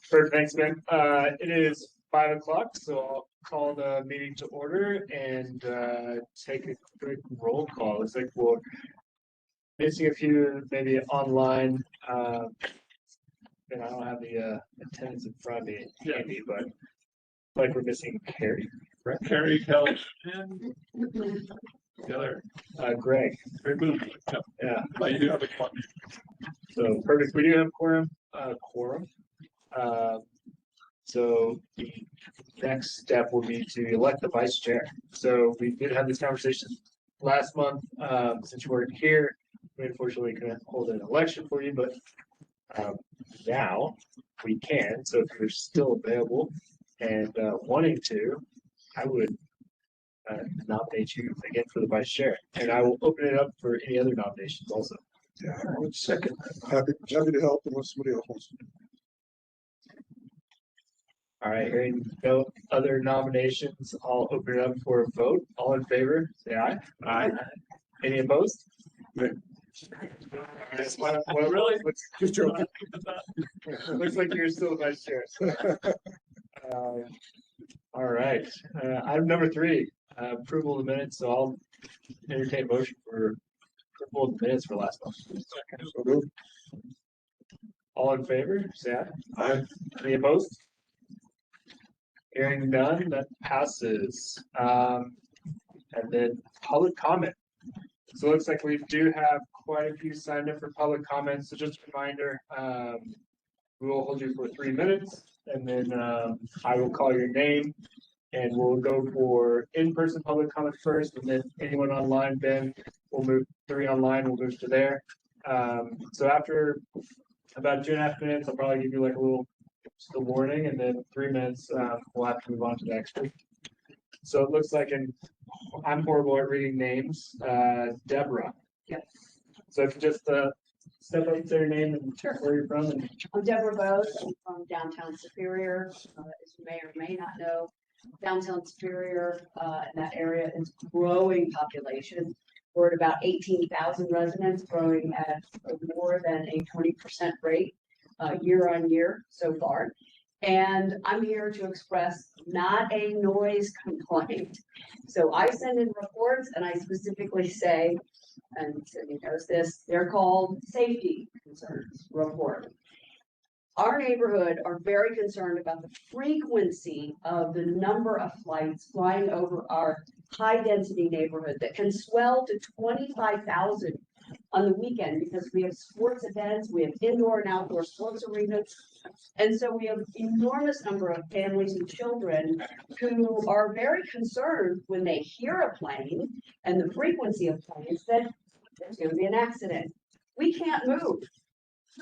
Perfect, thanks, Ben. It is 5 o'clock, so I'll call the meeting to order and take a quick roll call. Looks like we're missing a few, maybe online. And I don't have the attendance in front of me, handy, but like we're missing Carrie, right? Carrie, Kelly, and the other Greg. Greg Boone. Yeah. But you do have a quorum. So perfect. We do have quorum. So the next step will be to elect the vice chair. So we did have this conversation last month. Since you weren't here, we unfortunately couldn't hold an election for you, but now we can. So if you're still available and wanting to, I would nominate you again for the vice chair, and I will open it up for any other nominations also. Yeah, I would second. Happy to help unless somebody else wants to. All right, hearing no other nominations, I'll open it up for a vote. All in favor, say aye. Aye. Any opposed? Nay. Well, really? Just joking. Looks like you're still the vice chair. All right, item number 3, approval of the minutes. So I'll entertain a motion for approval of the minutes for last month. So moved. All in favor, say aye. Aye. Any opposed? Hearing none, that passes. And then public comment. So it looks like we do have quite a few signed up for public comments. So just a reminder, we will hold you for 3 minutes, and then I will call your name, and we'll go for in-person public comment first, and then anyone online, then we'll move 3 online, we'll move to there. So after about 2.5 minutes, I'll probably give you like a little just a warning, and then 3 minutes, we'll have to move on to the next one. So it looks like, I'm horrible at reading names. Deborah. Yes. So if you just step up, say your name and where you're from. And I'm Deborah Bose. I'm from downtown Superior. As you may or may not know, downtown Superior, in that area is growing population. We're at about 18,000 residents, growing at more than a 20% rate year on year so far. And I'm here to express not a noise complaint. So I send in reports and I specifically say, and Sydney knows this, they're called safety concerns report. Our neighborhood are very concerned about the frequency of the number of flights flying over our high density neighborhood that can swell to 25,000 on the weekend, because we have sports events, we have indoor and outdoor sports arenas. And so we have enormous number of families and children who are very concerned when they hear a plane and the frequency of planes that there's going to be an accident. We can't move.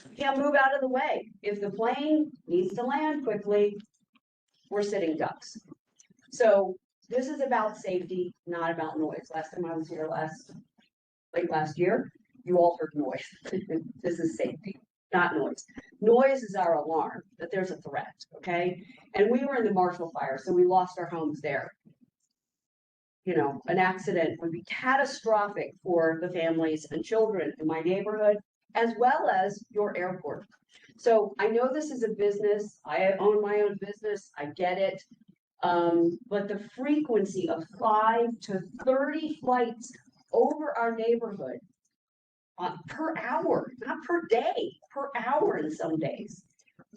We can't move out of the way. If the plane needs to land quickly, we're sitting ducks. So this is about safety, not about noise. Last time I was here late last year, you all heard noise. This is safety, not noise. Noise is our alarm that there's a threat, okay? And we were in the Marshall Fire, so we lost our homes there. You know, an accident would be catastrophic for the families and children in my neighborhood, as well as your airport. So I know this is a business. I own my own business. I get it. But the frequency of 5 to 30 flights over our neighborhood per hour, not per day, per hour in some days.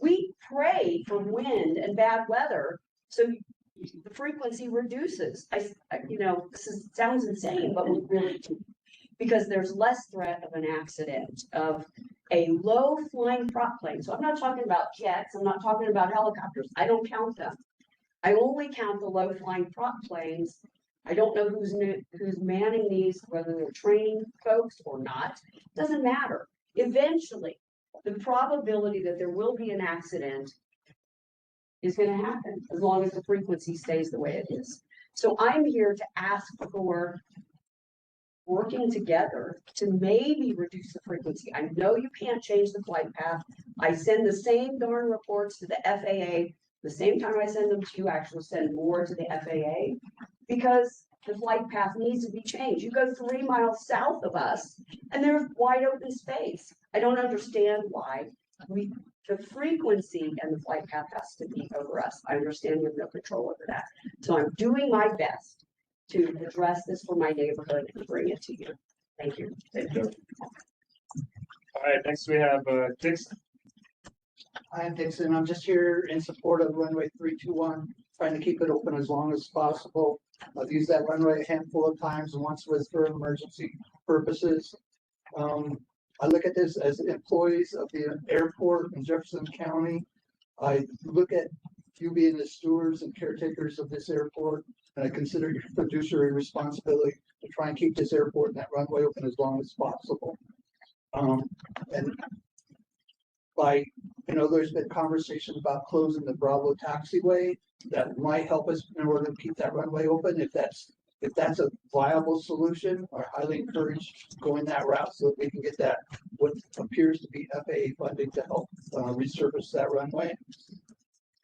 We pray for wind and bad weather so the frequency reduces. You know, sounds insane, but we really do. Because there's less threat of an accident, of a low flying prop plane. So I'm not talking about jets, I'm not talking about helicopters. I don't count them. I only count the low flying prop planes. I don't know who's manning these, whether they're training folks or not. Doesn't matter. Eventually, the probability that there will be an accident is going to happen as long as the frequency stays the way it is. So I'm here to ask for working together to maybe reduce the frequency. I know you can't change the flight path. I send the same darn reports to the FAA. The same time I send them to you, actually send more to the FAA, because the flight path needs to be changed. You go 3 miles south of us and there's wide open space. I don't understand why the frequency and the flight path has to be over us. I understand you have no control over that. So I'm doing my best to address this for my neighborhood and bring it to you. Thank you. Thank you. All right, next we have Dixon. I'm Dixon. I'm just here in support of runway 321, trying to keep it open as long as possible. I've used that runway a handful of times, and once was for emergency purposes. I look at this as employees of the airport in Jefferson County. I look at you being the stewards and caretakers of this airport, and I consider your fiduciary responsibility to try and keep this airport and that runway open as long as possible. And there's been conversation about closing the Bravo taxiway. That might help us in order to keep that runway open. If that's a viable solution, I highly encourage going that route so that we can get that what appears to be FAA funding to help resurface that runway.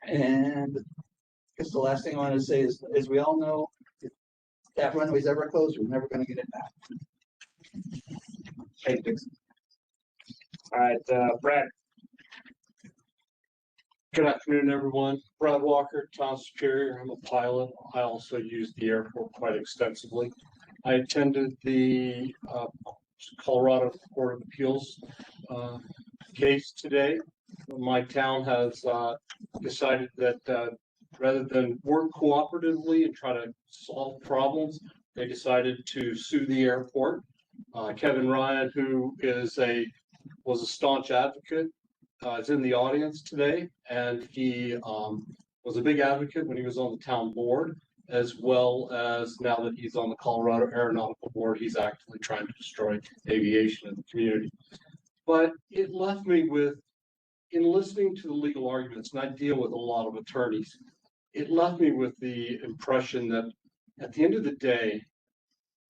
And I guess the last thing I want to say is, as we all know, if that runway's ever closed, we're never going to get it back. Thank you. All right, Brad. Good afternoon, everyone. Brad Walker, Town Superior. I'm a pilot. I also use the airport quite extensively. I attended the Colorado Court of Appeals case today. My town has decided that rather than work cooperatively and try to solve problems, they decided to sue the airport. Kevin Ryan, who was a staunch advocate, is in the audience today, and he was a big advocate when he was on the town board, as well as now that he's on the Colorado Aeronautical Board, he's actively trying to destroy aviation in the community. But it left me with, in listening to the legal arguments, and I deal with a lot of attorneys, it left me with the impression that at the end of the day,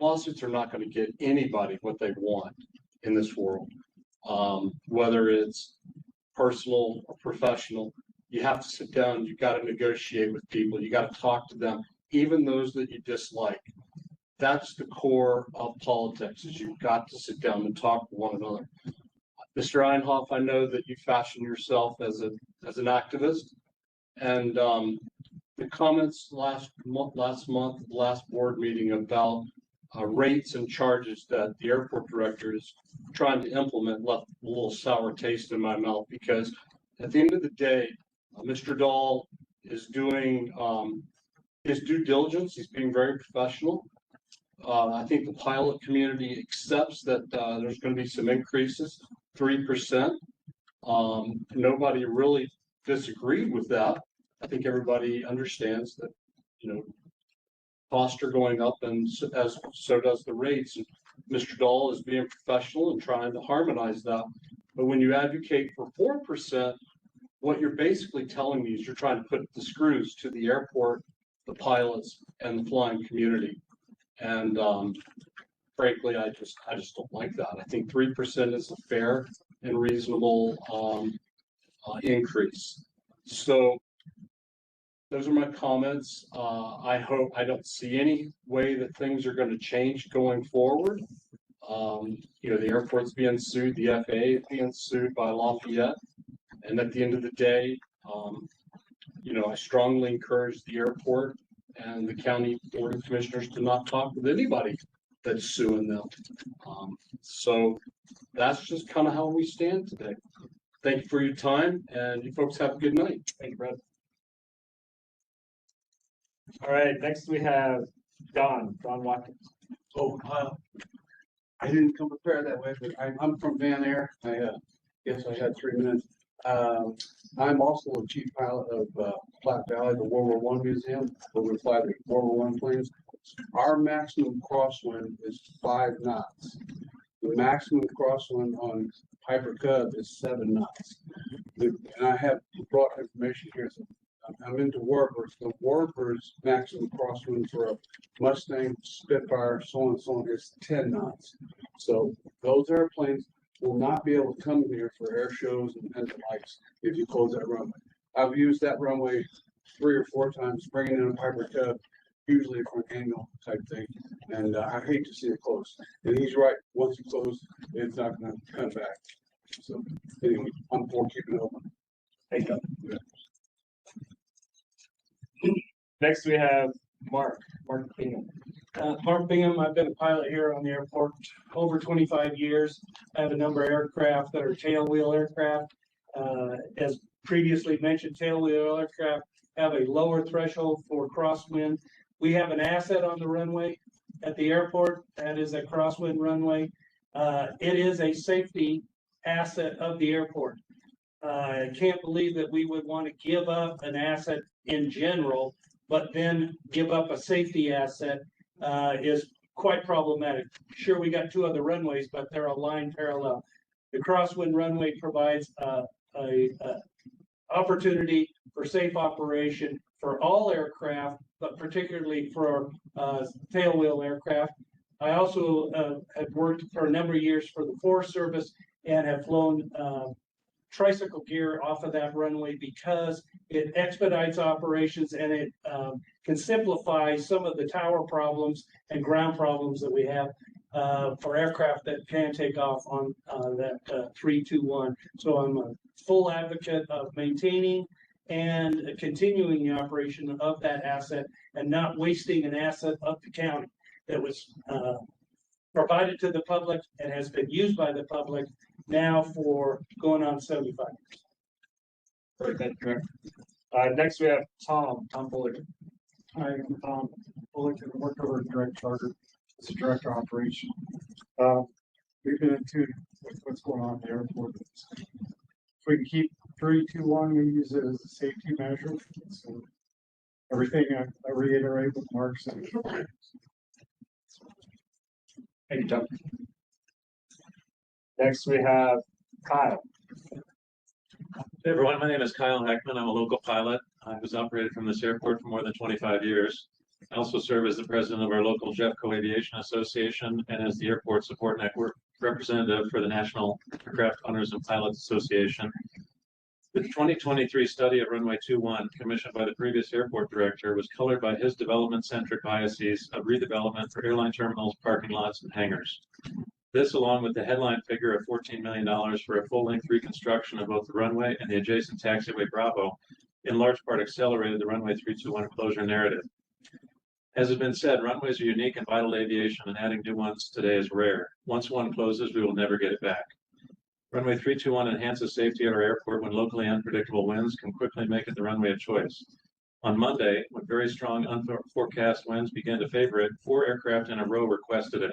lawsuits are not going to get anybody what they want in this world. Whether it's personal or professional, you have to sit down, you got to negotiate with people, you got to talk to them, even those that you dislike. That's the core of politics, is you've got to sit down and talk to one another. Mr. Einhoff, I know that you fashion yourself as an activist, and the comments last month, last board meeting about rates and charges that the airport director is trying to implement left a little sour taste in my mouth, because at the end of the day, Mr. Dahl is doing his due diligence. He's being very professional. I think the pilot community accepts that there's going to be some increases, 3%. Nobody really disagreed with that. I think everybody understands that, costs are going up, and so does the rates. And Mr. Dahl is being professional and trying to harmonize that. But when you advocate for 4%, what you're basically telling me is you're trying to put the screws to the airport, the pilots, and the flying community. And frankly, I just don't like that. I think 3% is a fair and reasonable increase. So those are my comments. I hope I don't see any way that things are going to change going forward. The airport's being sued, the FAA is being sued by Lafayette. And at the end of the day, I strongly encourage the airport and the county board of commissioners to not talk with anybody that's suing them. So that's just kind of how we stand today. Thank you for your time, and you folks have a good night. Thank you, Brad. All right, next we have Don Watkins. Oh, I didn't come prepared that way, but I'm from Van Air. I guess I had 3 minutes. I'm also a chief pilot of Platte Valley, the World War I Museum, where we fly the World War I planes. Our maximum crosswind is 5 knots. The maximum crosswind on Piper Cub is 7 knots. And I have brought information here. So I'm into Warbirds. The Warbirds maximum crosswind for a Mustang, Spitfire, so on and so on is 10 knots. So those airplanes will not be able to come here for air shows and the likes if you close that runway. I've used that runway 3 or 4 times, bringing in a Piper Cub, usually for an annual type thing. And I hate to see it close. And he's right. Once you close, it's not going to come back. So anyway, I'm for keeping it open. Thank you. Next, we have Mark Bingham. Mark Bingham, I've been a pilot here on the airport over 25 years. I have a number of aircraft that are tailwheel aircraft. As previously mentioned, tailwheel aircraft have a lower threshold for crosswind. We have an asset on the runway at the airport. That is a crosswind runway. It is a safety asset of the airport. I can't believe that we would want to give up an asset in general, but then give up a safety asset is quite problematic. Sure, we got two other runways, but they're aligned parallel. The crosswind runway provides a opportunity for safe operation for all aircraft, but particularly for tailwheel aircraft. I also have worked for a number of years for the Forest Service and have flown tricycle gear off of that runway because it expedites operations and it can simplify some of the tower problems and ground problems that we have for aircraft that can take off on that 321. So I'm a full advocate of maintaining and continuing the operation of that asset and not wasting an asset of the county that was provided to the public and has been used by the public now for going on 75 years. Great, thank you, Mayor. Next, we have Tom Fullerton. Hi, I'm Tom Fullerton, I work over at Direct Charter as a director of operation. We've been in tune with what's going on at the airport. If we can keep 321, we use it as a safety measure. So everything I reiterate what Mark said. Thank you, Tom. Next, we have Kyle. Hey everyone, my name is Kyle Heckman. I'm a local pilot. I was operated from this airport for more than 25 years. I also serve as the president of our local Jeffco Aviation Association and as the Airport Support Network representative for the National Aircraft Owners and Pilots Association. The 2023 study of runway 21, commissioned by the previous airport director, was colored by his development-centric biases of redevelopment for airline terminals, parking lots, and hangars. This, along with the headline figure of $14 million for a full-length reconstruction of both the runway and the adjacent taxiway Bravo, in large part accelerated the runway 321 closure narrative. As has been said, runways are unique and vital to aviation, and adding new ones today is rare. Once one closes, we will never get it back. Runway 321 enhances safety at our airport when locally unpredictable winds can quickly make it the runway of choice. On Monday, when very strong unforecast winds began to favor it, 4 aircraft in a row requested it.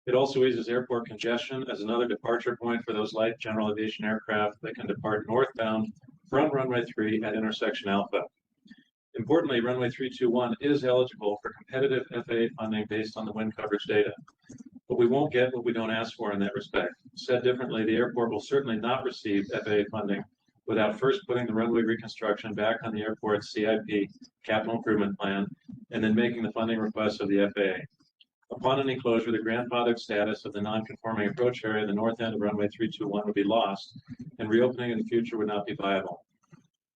It also eases airport congestion as another departure point for those light general aviation aircraft that can depart northbound from runway 3 at intersection Alpha. Importantly, runway 321 is eligible for competitive FAA funding based on the wind coverage data. But we won't get what we don't ask for in that respect. Said differently, the airport will certainly not receive FAA funding without first putting the runway reconstruction back on the airport's CIP, Capital Improvement Plan, and then making the funding request of the FAA. Upon any closure, the grandfathered status of the non-conforming approach area at the north end of runway 321 would be lost, and reopening in the future would not be viable.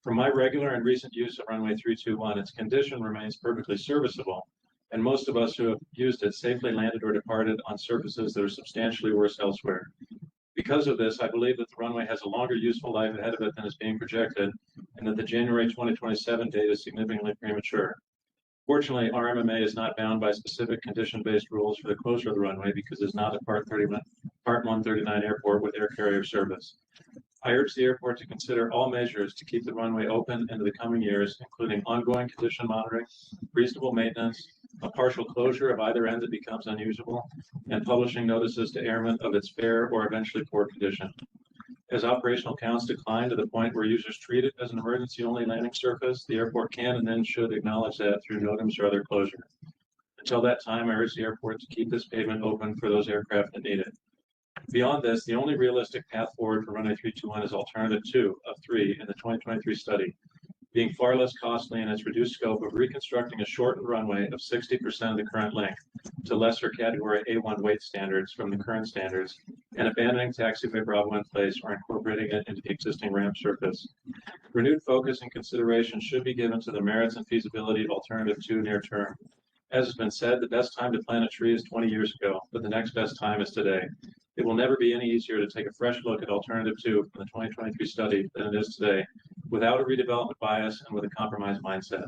From my regular and recent use of runway 321, its condition remains perfectly serviceable, and most of us who have used it safely landed or departed on surfaces that are substantially worse elsewhere. Because of this, I believe that the runway has a longer useful life ahead of it than is being projected, and that the January 2027 date is significantly premature. Fortunately, RMMA is not bound by specific condition-based rules for the closure of the runway because it's not a Part 139 airport with air carrier service. I urge the airport to consider all measures to keep the runway open into the coming years, including ongoing condition monitoring, reasonable maintenance, a partial closure of either end that becomes unusable, and publishing notices to airmen of its fair or eventually poor condition. As operational counts decline to the point where users treat it as an emergency-only landing surface, the airport can and then should acknowledge that through NOTAMs or other closure. Until that time, I urge the airport to keep this pavement open for those aircraft that need it. Beyond this, the only realistic path forward for runway 321 is alternative 2 of 3 in the 2023 study, being far less costly in its reduced scope of reconstructing a shortened runway of 60% of the current length to lesser category A1 weight standards from the current standards, and abandoning taxiway Bravo in place or incorporating it into the existing ramp surface. Renewed focus and consideration should be given to the merits and feasibility of alternative 2 near term. As has been said, the best time to plant a tree is 20 years ago, but the next best time is today. It will never be any easier to take a fresh look at alternative two from the 2023 study than it is today, without a redevelopment bias and with a compromised mindset.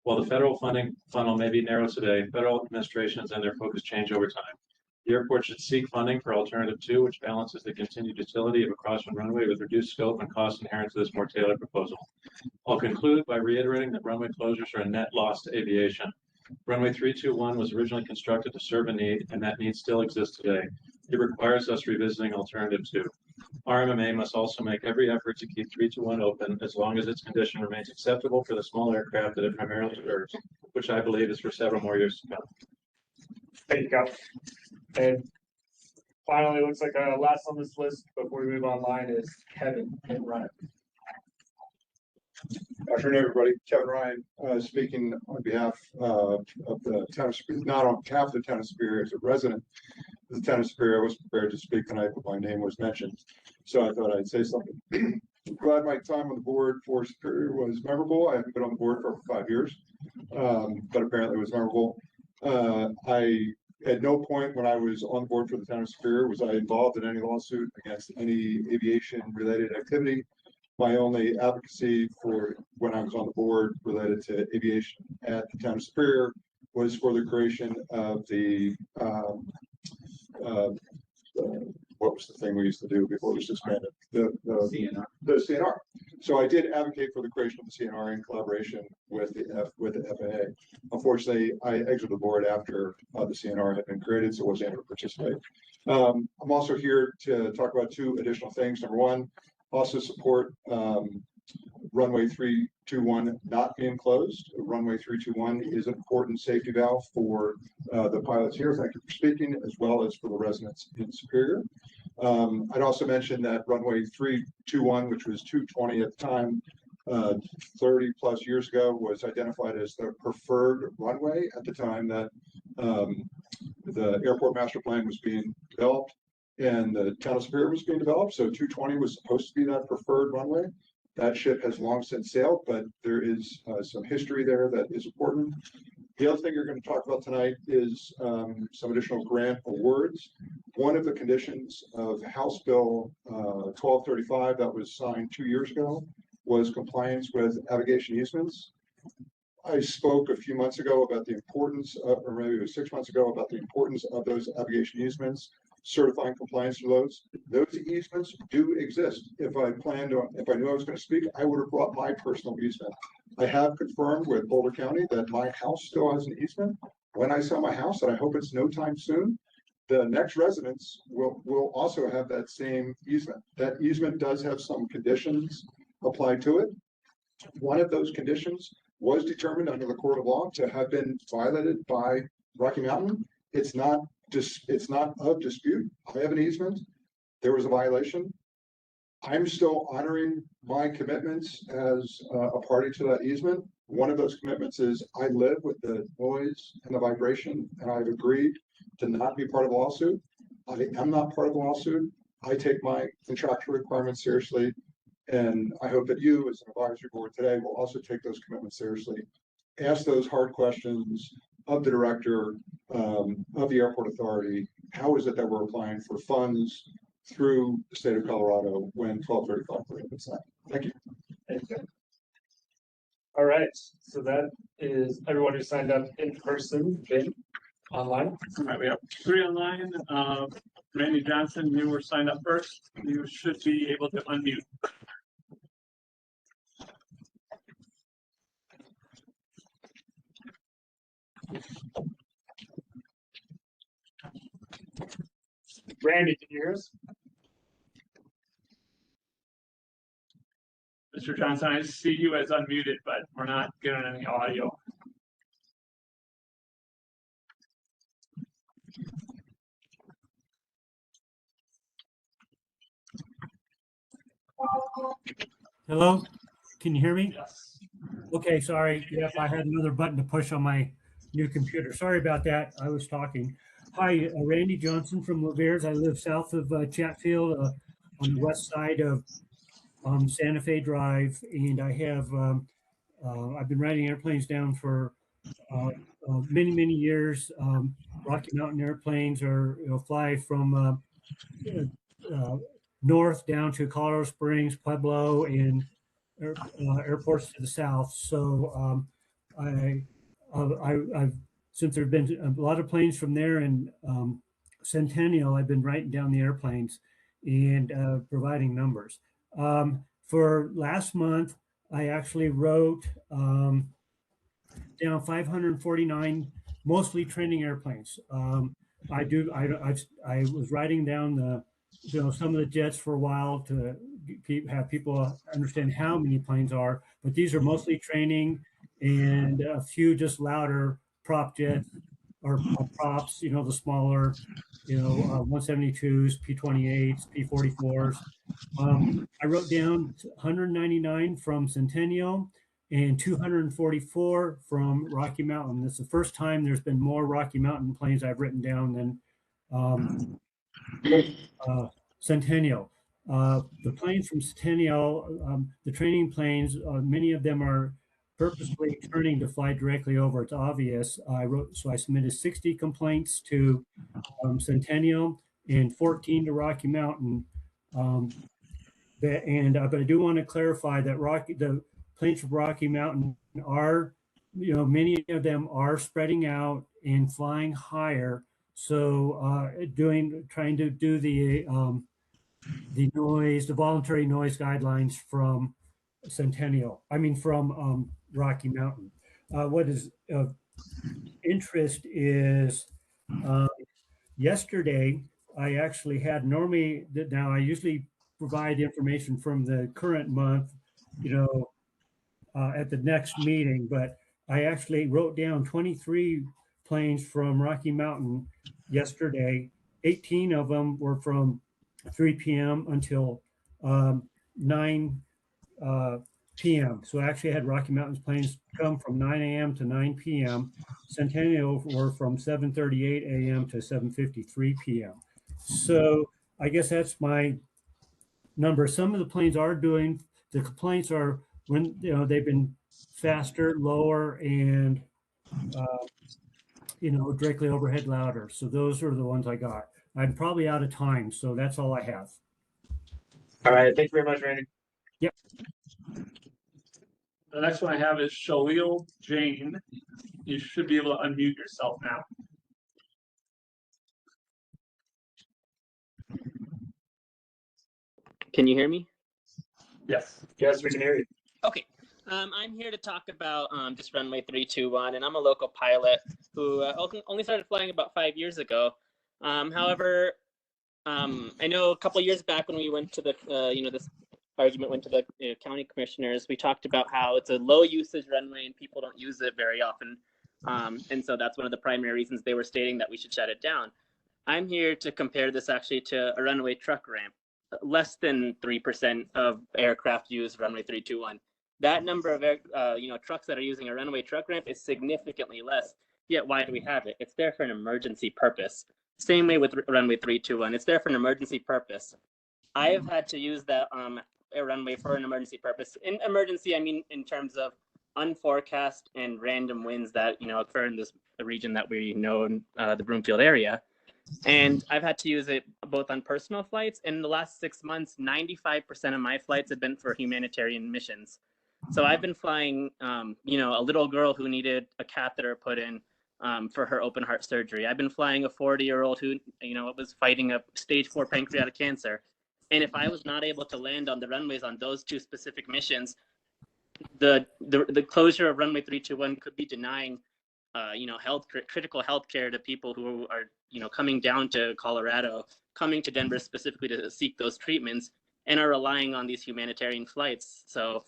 While the federal funding funnel may be narrow today, federal administrations and their focus change over time. The airport should seek funding for alternative two, which balances the continued utility of a crosswind runway with reduced scope and cost inherent to this more tailored proposal. I'll conclude by reiterating that runway closures are a net loss to aviation. Runway 321 was originally constructed to serve a need, and that need still exists today. It requires us revisiting alternative two. RMMA must also make every effort to keep 321 open as long as its condition remains acceptable for the small aircraft that it primarily serves, which I believe is for several more years to come. Thank you, Kyle. And finally, looks like last on this list before we move online is Kevin and Ryan. Afternoon, everybody. Kevin Ryan, speaking on behalf of the town of Superior, not on behalf of the town of Superior, as a resident of the town of Superior. I was prepared to speak tonight, but my name was mentioned, so I thought I'd say something. Glad my time on the board for Superior was memorable. I haven't been on the board for over 5 years, but apparently it was memorable. At no point when I was on board for the town of Superior was I involved in any lawsuit against any aviation-related activity. My only advocacy for when I was on the board related to aviation at the town of Superior was for the creation of the what was the thing we used to do before it was disbanded? The CNR. The CNR. So I did advocate for the creation of the CNR in collaboration with the FAA. Unfortunately, I exited the board after the CNR had been created, so I wasn't able to participate. I'm also here to talk about two additional things. Number one, also support runway 321 not being closed. Runway 321 is an important safety valve for the pilots here. Thank you for speaking, as well as for the residents in Superior. I'd also mention that runway 321, which was 220 at the time, 30 plus years ago, was identified as the preferred runway at the time that the airport master plan was being developed and the town of Superior was being developed. So 220 was supposed to be that preferred runway. That ship has long since sailed, but there is some history there that is important. The other thing you're going to talk about tonight is some additional grant awards. One of the conditions of House Bill 1235 that was signed 2 years ago was compliance with navigation easements. I spoke a few months ago about the importance of, or maybe it was 6 months ago, about the importance of those navigation easements, certifying compliance to those. Those easements do exist. If I knew I was going to speak, I would have brought my personal easement. I have confirmed with Boulder County that my house still has an easement. When I sell my house, and I hope it's no time soon, the next residents will also have that same easement. That easement does have some conditions applied to it. One of those conditions was determined under the court of law to have been violated by Rocky Mountain. It's not of dispute. I have an easement. There was a violation. I'm still honoring my commitments as a party to that easement. One of those commitments is I live with the noise and the vibration, and I've agreed to not be part of the lawsuit. I am not part of the lawsuit. I take my contractual requirements seriously, and I hope that you, as an advisory board today, will also take those commitments seriously. Ask those hard questions of the director of the airport authority. How is it that we're applying for funds through the state of Colorado when 1235 prohibits that? Thank you. Thank you. All right, so that is everyone who signed up in person, Vin, online. All right, we have 3 online. Randy Johnson, you were signed up first. You should be able to unmute. Randy, can you hear us? Mr. Johnson, I see you as unmuted, but we're not getting any audio. Hello, can you hear me? Yes. Okay, sorry. Yep, I had another button to push on my new computer. Sorry about that. I was talking. Hi, Randy Johnson from Laver's. I live south of Chatfield on the west side of Santa Fe Drive, and I have I've been riding airplanes down for many years. Rocky Mountain airplanes fly from north down to Colorado Springs, Pueblo, and airports to the south. So I've since there've been a lot of planes from there and Centennial, I've been writing down the airplanes and providing numbers. For last month, I actually wrote down 549, mostly training airplanes. I was writing down some of the jets for a while to have people understand how many planes are, but these are mostly training and a few just louder prop jets or props, the smaller, 172s, P-28s, P-44s. I wrote down 199 from Centennial and 244 from Rocky Mountain. It's the first time there's been more Rocky Mountain planes I've written down than Centennial. The planes from Centennial, the training planes, many of them are purposely turning to fly directly over. It's obvious. I submitted 60 complaints to Centennial and 14 to Rocky Mountain. But I do want to clarify that the planes from Rocky Mountain are, many of them are spreading out and flying higher. So trying to do the voluntary noise guidelines from from Rocky Mountain. What is of interest is yesterday I actually had now I usually provide information from the current month, at the next meeting, but I actually wrote down 23 planes from Rocky Mountain yesterday. 18 of them were from 3 p.m. until 9 p.m. So I actually had Rocky Mountain's planes come from 9 a.m. to 9 p.m. Centennial were from 7:38 a.m. to 7:53 p.m. So I guess that's my number. Some of the planes are the complaints are when they've been faster, lower, and directly overhead louder. So those are the ones I got. I'm probably out of time, so that's all I have. All right, thank you very much, Randy. Yep. The next one I have is Shalil Jane. You should be able to unmute yourself now. Can you hear me? Yes. Yes, we can hear you. Okay. I'm here to talk about just runway 321, and I'm a local pilot who only started flying about 5 years ago. However, I know a couple of years back when we went to the, this argument went to the county commissioners, we talked about how it's a low usage runway and people don't use it very often. And so that's one of the primary reasons they were stating that we should shut it down. I'm here to compare this actually to a runway truck ramp. Less than 3% of aircraft use runway 321. That number of trucks that are using a runway truck ramp is significantly less. Yet why do we have it? It's there for an emergency purpose. Same way with runway 321. It's there for an emergency purpose. I have had to use that a runway for an emergency purpose. In emergency, I mean in terms of unforecast and random winds that occur in this region that we know in the Broomfield area. And I've had to use it both on personal flights. And in the last 6 months, 95% of my flights have been for humanitarian missions. So I've been flying, a little girl who needed a catheter put in for her open heart surgery. I've been flying a 40-year-old who, was fighting a stage 4 pancreatic cancer. And if I was not able to land on the runways on those two specific missions, the closure of runway 321 could be denying critical health care to people who are, coming down to Colorado, coming to Denver specifically to seek those treatments and are relying on these humanitarian flights. So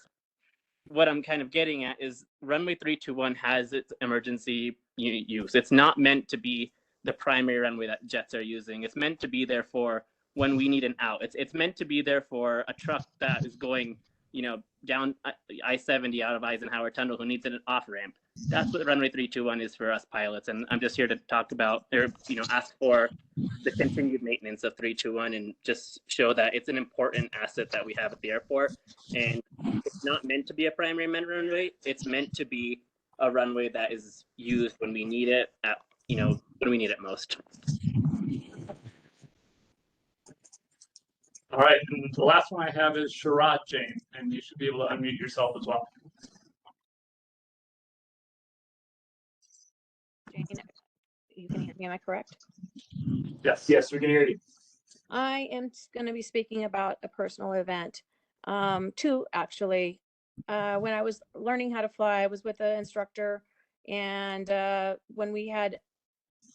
what I'm kind of getting at is runway 321 has its emergency use. It's not meant to be the primary runway that jets are using. It's meant to be there for when we need an out. It's meant to be there for a truck that is going, down I-70 out of Eisenhower Tunnel who needs an off ramp. That's what runway 321 is for us pilots. And I'm just here to talk about, or ask for the continued maintenance of 321 and just show that it's an important asset that we have at the airport. And it's not meant to be a primary runway. It's meant to be a runway that is used when we need it when we need it most. All right, and the last one I have is Sharad Jain, and you should be able to unmute yourself as well. Jane, you can hear me, am I correct? Yes. Yes, we can hear you. I am going to be speaking about a personal event. Two, actually. When I was learning how to fly, I was with an instructor, and when we had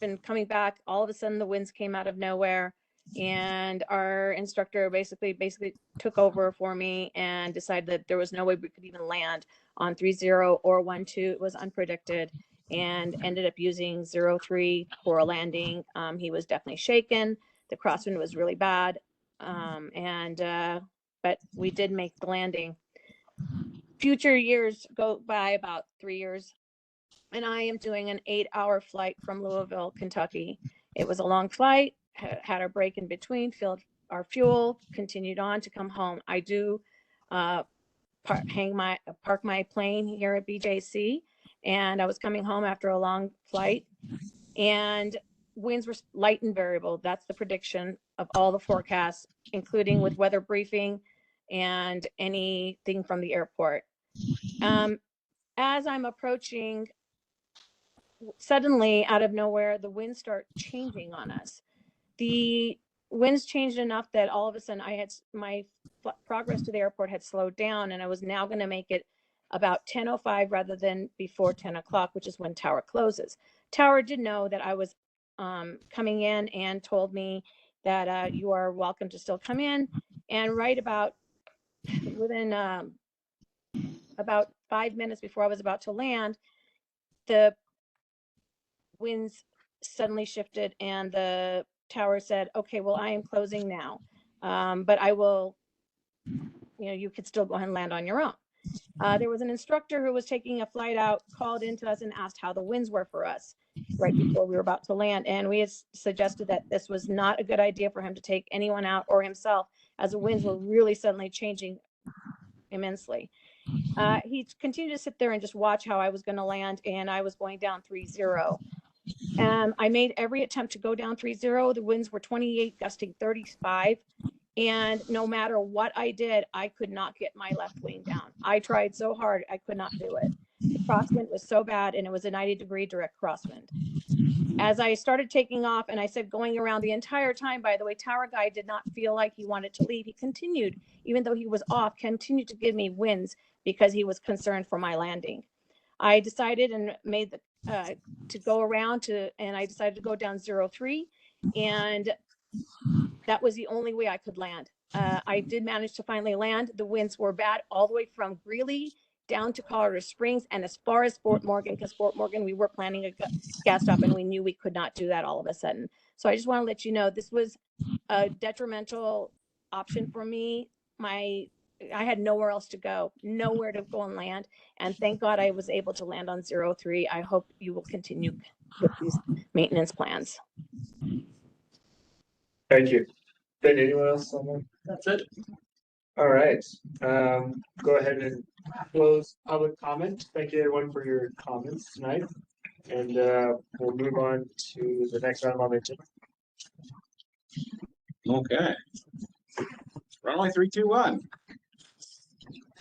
been coming back, all of a sudden the winds came out of nowhere, and our instructor basically took over for me and decided that there was no way we could even land on 30 or 12. It was unpredicted, and ended up using 03 for a landing. He was definitely shaken. The crosswind was really bad, but we did make the landing. Future years go by, about 3 years, and I am doing an 8-hour flight from Louisville, Kentucky. It was a long flight, had our break in between, filled our fuel, continued on to come home. I do park my plane here at BJC, and I was coming home after a long flight, and winds were light and variable. That's the prediction of all the forecasts, including with weather briefing and anything from the airport. As I'm approaching, suddenly out of nowhere, the winds start changing on us. The winds changed enough that all of a sudden my progress to the airport had slowed down, and I was now going to make it about 10:05 rather than before 10 o'clock, which is when Tower closes. Tower did know that I was coming in and told me that you are welcome to still come in. And right about within about 5 minutes before I was about to land, the winds suddenly shifted, and the tower said, okay, well, I am closing now, but I will, you could still go ahead and land on your own. There was an instructor who was taking a flight out, called into us and asked how the winds were for us right before we were about to land. And we had suggested that this was not a good idea for him to take anyone out or himself, as the winds were really suddenly changing immensely. He continued to sit there and just watch how I was going to land, and I was going down 30. I made every attempt to go down 30. The winds were 28, gusting 35. And no matter what I did, I could not get my left wing down. I tried so hard, I could not do it. The crosswind was so bad, and it was a 90-degree direct crosswind. As I started taking off, and I said going around the entire time, by the way, tower guy did not feel like he wanted to leave. He continued, even though he was off, continued to give me winds because he was concerned for my landing. I decided and made to go around and I decided to go down 03, and that was the only way I could land. I did manage to finally land. The winds were bad all the way from Greeley down to Colorado Springs and as far as Fort Morgan, because Fort Morgan, we were planning a gas stop and we knew we could not do that all of a sudden. So I just want to let you know, this was a detrimental option for me. I had nowhere else to go, nowhere to go and land. And thank God I was able to land on 03. I hope you will continue with these maintenance plans. Thank you. Did anyone else? That's it. All right. Go ahead and close public comment. Thank you everyone for your comments tonight. And we'll move on to the next item on the agenda. Okay. Runway 321.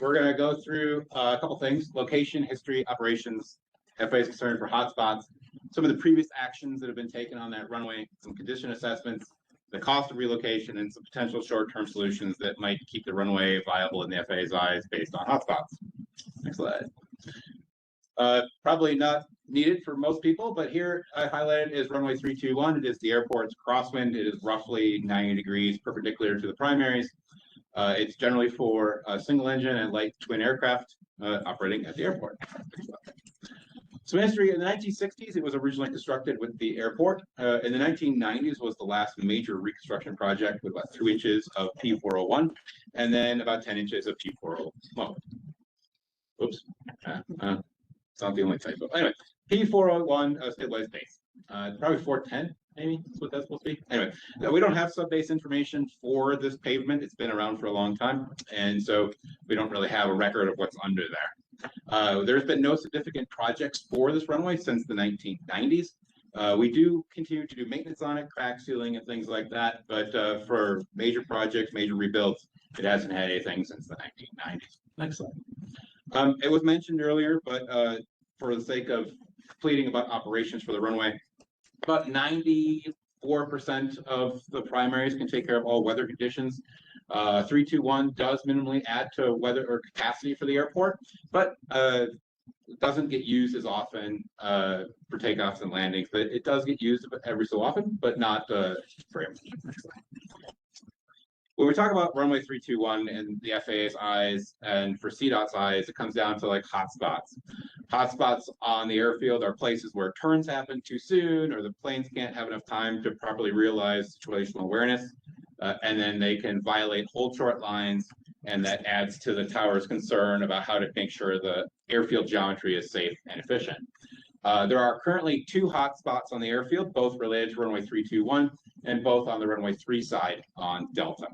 We're going to go through a couple things: location, history, operations, FAA's concern for hotspots, some of the previous actions that have been taken on that runway, some condition assessments, the cost of relocation, and some potential short-term solutions that might keep the runway viable in the FAA's eyes based on hotspots. Next slide. Probably not needed for most people, but here I highlighted is runway 321. It is the airport's crosswind. It is roughly 90 degrees perpendicular to the primaries. It's generally for a single engine and light twin aircraft operating at the airport. Some history: in the 1960s, it was originally constructed with the airport. In the 1990s was the last major reconstruction project with about 2 inches of P401 and then about 10 inches of P401. Well, oops, it's not the only typo. Anyway, P401 stabilized base. Probably 410, maybe is what that's supposed to be. Anyway, we don't have sub-base information for this pavement. It's been around for a long time, and so we don't really have a record of what's under there. There's been no significant projects for this runway since the 1990s. We do continue to do maintenance on it, crack sealing and things like that, but for major projects, major rebuilds, it hasn't had anything since the 1990s. Next slide. It was mentioned earlier, but for the sake of completing about operations for the runway, about 94% of the primaries can take care of all weather conditions. 321 does minimally add to weather or capacity for the airport, but it doesn't get used as often for takeoffs and landings. But it does get used every so often, but not very much. When we talk about runway 321 and the FAA's eyes and for CDOT's eyes, it comes down to like hotspots. Hotspots on the airfield are places where turns happen too soon, or the planes can't have enough time to properly realize situational awareness, and then they can violate hold short lines, and that adds to the tower's concern about how to make sure the airfield geometry is safe and efficient. There are currently 2 hotspots on the airfield, both related to runway 321 and both on the runway 3 side on Delta.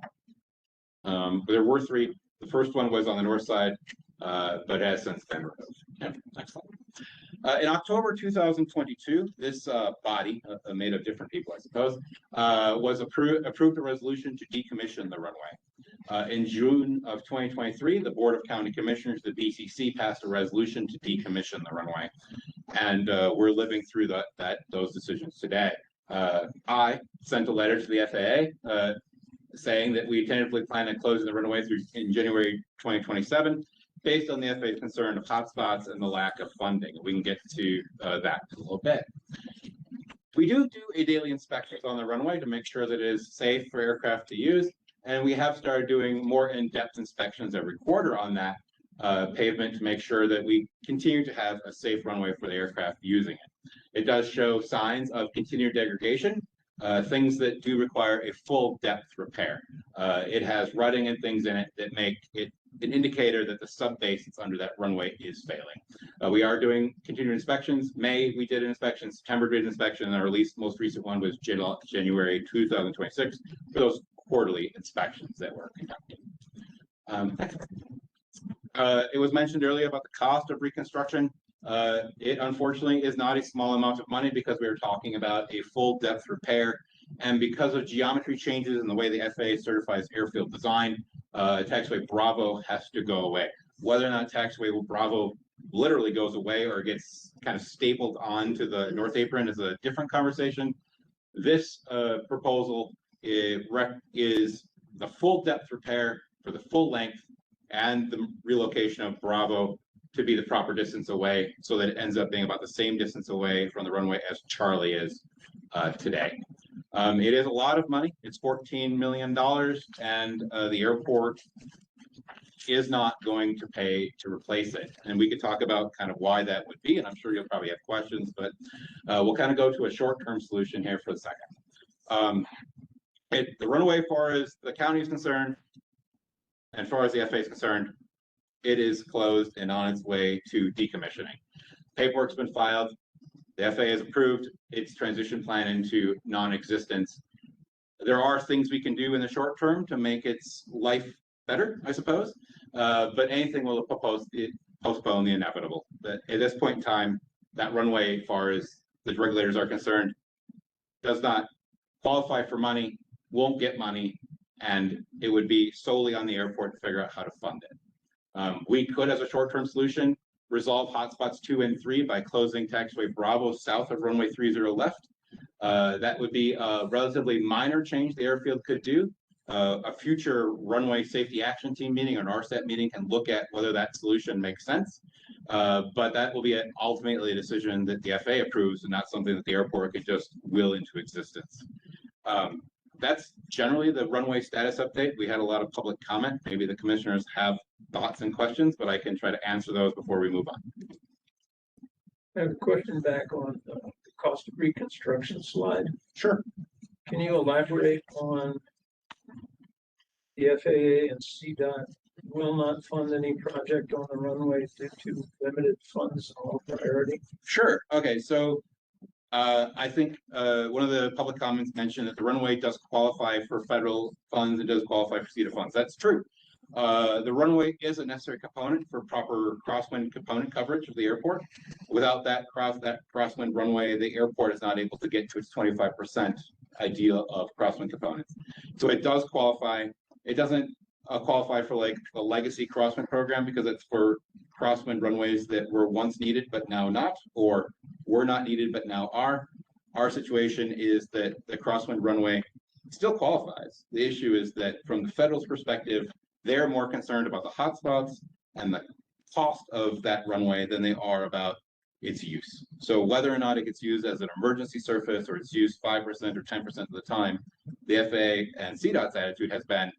There were 3. The first one was on the north side, but has since been removed. Yep, next slide. In October 2022, this body, made of different people, I suppose, was approved a resolution to decommission the runway. In June of 2023, the Board of County Commissioners, the BCC, passed a resolution to decommission the runway, and we're living through those decisions today. I sent a letter to the FAA saying that we tentatively plan on closing the runway in January 2027, based on the FAA's concern of hotspots and the lack of funding. We can get to that in a little bit. We do a daily inspections on the runway to make sure that it is safe for aircraft to use, and we have started doing more in-depth inspections every quarter on that pavement to make sure that we continue to have a safe runway for the aircraft using it. It does show signs of continued degradation, things that do require a full depth repair. It has rutting and things in it that make it an indicator that the subbase that's under that runway is failing. We are doing continued inspections. May, we did an inspection. September, did an inspection, and our most recent one was January 2026 for those quarterly inspections that we're conducting. It was mentioned earlier about the cost of reconstruction. It unfortunately is not a small amount of money because we are talking about a full depth repair, and because of geometry changes in the way the FAA certifies airfield design, taxiway Bravo has to go away. Whether or not taxiway Bravo literally goes away or gets kind of stapled onto the north apron is a different conversation. This proposal is the full depth repair for the full length and the relocation of Bravo to be the proper distance away, so that it ends up being about the same distance away from the runway as Charlie is today. It is a lot of money. It's $14 million, and the airport is not going to pay to replace it. And we could talk about kind of why that would be, and I'm sure you'll probably have questions, but we'll kind of go to a short-term solution here for a second. The runway, as far as the county is concerned, and as far as the FAA is concerned, it is closed and on its way to decommissioning. Paperwork's been filed. The FAA has approved its transition plan into non-existence. There are things we can do in the short term to make its life better, I suppose, but anything will postpone the inevitable. But at this point in time, that runway, as far as the regulators are concerned, does not qualify for money, won't get money, and it would be solely on the airport to figure out how to fund it. We could, as a short-term solution, resolve hotspots 2 and 3 by closing taxiway Bravo south of runway 30 left. That would be a relatively minor change the airfield could do. A future runway safety action team meeting or an RSAT meeting can look at whether that solution makes sense. But that will be ultimately a decision that the FAA approves and not something that the airport could just will into existence. That's generally the runway status update. We had a lot of public comment. Maybe the commissioners have thoughts and questions, but I can try to answer those before we move on. I have a question back on the cost of reconstruction slide. Sure. Can you elaborate on the FAA and CDOT will not fund any project on the runway due to limited funds and low priority? Sure. Okay. So I think one of the public comments mentioned that the runway does qualify for federal funds and does qualify for CETA funds. That's true. The runway is a necessary component for proper crosswind component coverage of the airport. Without that crosswind runway, the airport is not able to get to its 25% ideal of crosswind components. So it does qualify. It doesn't qualify for like the legacy crosswind program because it's for crosswind runways that were once needed but now not, or were not needed but now are. Our situation is that the crosswind runway still qualifies. The issue is that from the federal's perspective, they're more concerned about the hotspots and the cost of that runway than they are about its use. So whether or not it gets used as an emergency surface or it's used 5% or 10% of the time, the FAA and CDOT's attitude has been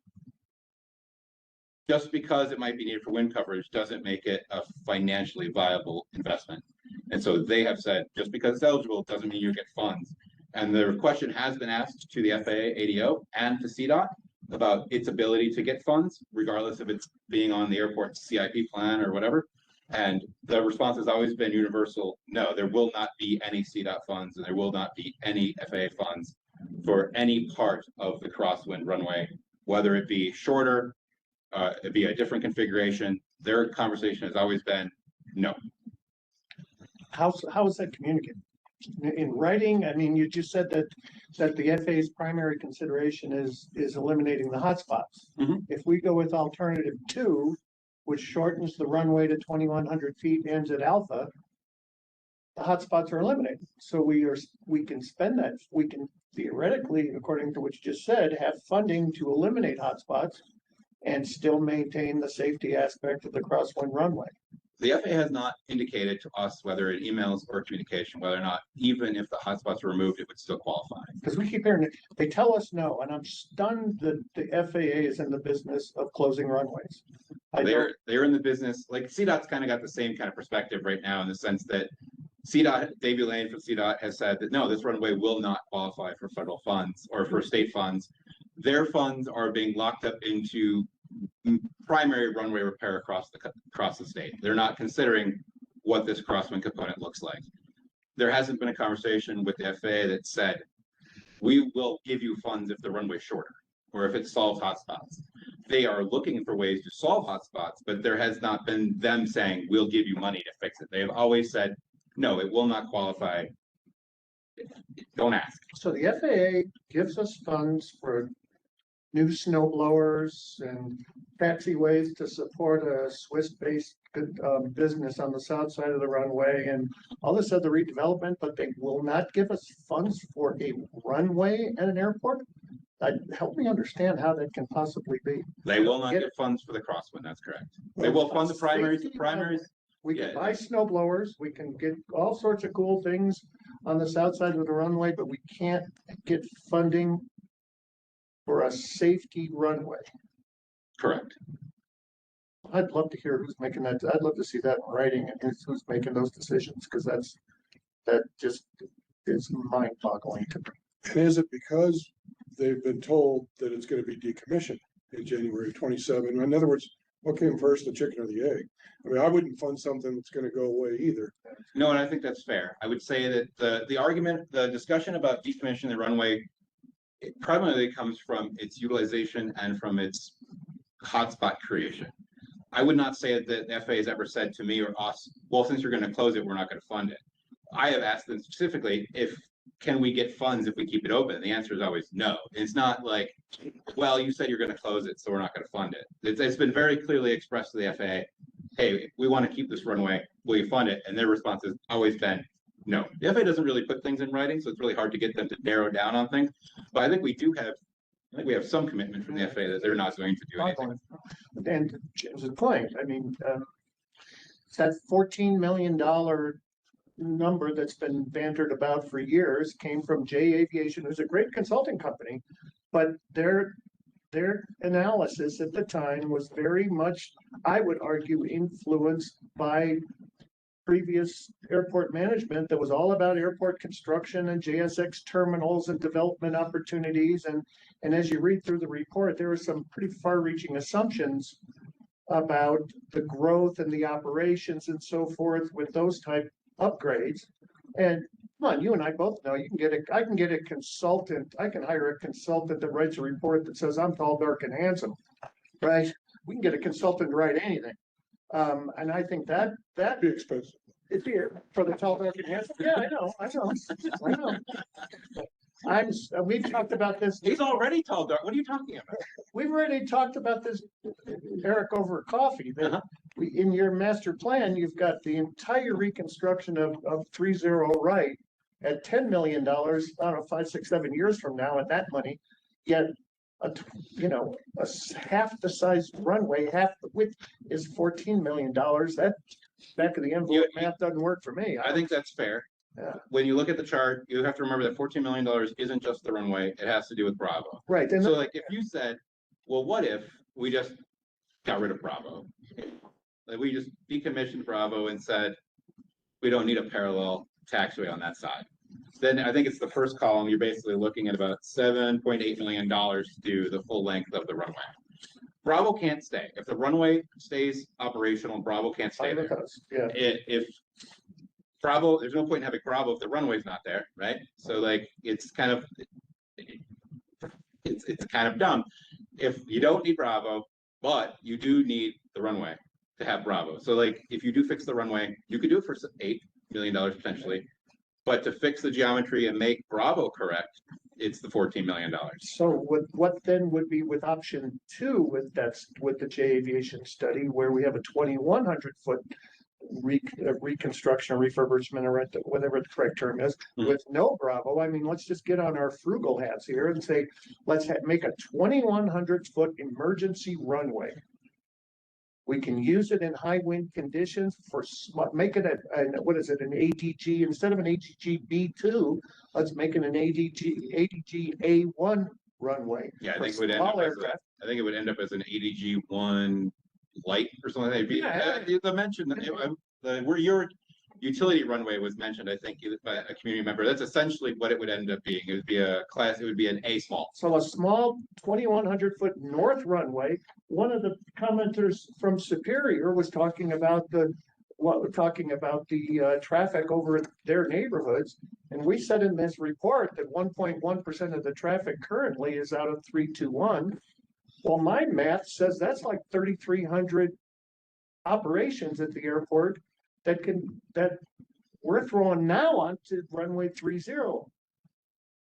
just because it might be needed for wind coverage doesn't make it a financially viable investment. And so they have said, just because it's eligible doesn't mean you get funds. And the question has been asked to the FAA, ADO, and to CDOT about its ability to get funds, regardless of it's being on the airport's CIP plan or whatever. And the response has always been universal, no, there will not be any CDOT funds and there will not be any FAA funds for any part of the crosswind runway, whether it be shorter, it be a different configuration. Their conversation has always been no. How is that communicated? In writing, I mean, you just said that the FAA's primary consideration is eliminating the hotspots. Mhm. If we go with alternative 2, which shortens the runway to 2,100 feet, ends at Alpha, the hotspots are eliminated. So we can spend that. We can theoretically, according to what you just said, have funding to eliminate hotspots and still maintain the safety aspect of the crosswind runway. The FAA has not indicated to us whether in emails or communication, whether or not even if the hotspots were removed, it would still qualify. Because we keep hearing it, they tell us no, and I'm stunned that the FAA is in the business of closing runways. They're in the business, like CDOT's kind of got the same kind of perspective right now in the sense that CDOT, Davey Lane from CDOT has said that no, this runway will not qualify for federal funds or for state funds. Their funds are being locked up into primary runway repair across the state. They're not considering what this crosswind component looks like. There hasn't been a conversation with the FAA that said, we will give you funds if the runway's shorter or if it solves hotspots. They are looking for ways to solve hotspots, but there has not been them saying, we'll give you money to fix it. They have always said, no, it will not qualify. Don't ask. So the FAA gives us funds for new snow blowers and taxiways to support a Swiss-based business on the south side of the runway and all this other redevelopment, but they will not give us funds for a runway at an airport? Help me understand how that can possibly be. They will not get funds for the crosswind, that's correct. They will fund the primaries. We can buy snow blowers, we can get all sorts of cool things on the south side of the runway, but we can't get funding for a safety runway. Correct. I'd love to hear who's making that. I'd love to see that in writing and who's making those decisions, because that just is mind-boggling to me. And is it because they've been told that it's going to be decommissioned in January of 27? In other words, what came first, the chicken or the egg? I mean, I wouldn't fund something that's going to go away either. No, and I think that's fair. I would say that the discussion about decommissioning the runway, it primarily comes from its utilization and from its hotspot creation. I would not say that the FAA has ever said to me or us, well, since you're going to close it, we're not going to fund it. I have asked them specifically can we get funds if we keep it open? The answer is always no. It's not like, well, you said you're going to close it, so we're not going to fund it. It's been very clearly expressed to the FAA, hey, we want to keep this runway, will you fund it? And their response has always been no. The FAA doesn't really put things in writing, so it's really hard to get them to narrow down on things. But I think we have some commitment from the FAA that they're not going to do anything. And to James's point, I mean, it's that $14 million number that's been bantered about for years came from J Aviation, who's a great consulting company, but their analysis at the time was very much, I would argue, influenced by previous airport management that was all about airport construction and JSX terminals and development opportunities. And as you read through the report, there were some pretty far-reaching assumptions about the growth and the operations and so forth with those type upgrades. And come on, you and I both know I can get a consultant, I can hire a consultant that writes a report that says I'm tall, dark, and handsome, right? we can get a consultant to write anything. And I think that'd Be expensive. it'd be for the tall, dark and handsome. Yeah, I know. I know. We've talked about this. He's already tall, dark. What are you talking about? We've already talked about this, Eric, over coffee, that in your master plan, you've got the entire reconstruction of 30 right at $10 million, I don't know, 5, 6, 7 years from now at that money, yet half the size runway, half the width is $14 million. That back of the envelope math doesn't work for me. I think that's fair. Yeah. When you look at the chart, you have to remember that $14 million isn't just the runway, it has to do with Bravo. Right. So like if you said, well, what if we just got rid of Bravo? Like we just decommissioned Bravo and said, we don't need a parallel taxiway on that side. Then I think it's the first column, you're basically looking at about $7.8 million to do the full length of the runway. Bravo can't stay. If the runway stays operational, Bravo can't stay there. Yeah. If Bravo, there's no point in having Bravo if the runway's not there, right? So like, it's kind of dumb. If you don't need Bravo, but you do need the runway to have Bravo. So like, if you do fix the runway, you could do it for $8 million potentially. But to fix the geometry and make Bravo correct, it's the $14 million. So what then would be with option 2 with the J Aviation study, where we have a 2,100-foot reconstruction or refurbishment or whatever the correct term is, with no Bravo. I mean, let's just get on our frugal hats here and say, let's make a 2,100-foot emergency runway. We can use it in high wind conditions make it an ADG, instead of an ADG B2, let's make it an ADG A1 runway. Yeah, I think it would end up as an ADG 1 light or something. Where your utility runway was mentioned, I think by a community member, that's essentially what it would end up being. It would be an A small. So a small 2,100-foot north runway. One of the commenters from Superior was talking about the traffic over their neighborhoods. And we said in this report that 1.1% of the traffic currently is out of 321. Well, my math says that's like 3,300 operations at the airport that we're throwing now onto runway 30. Well,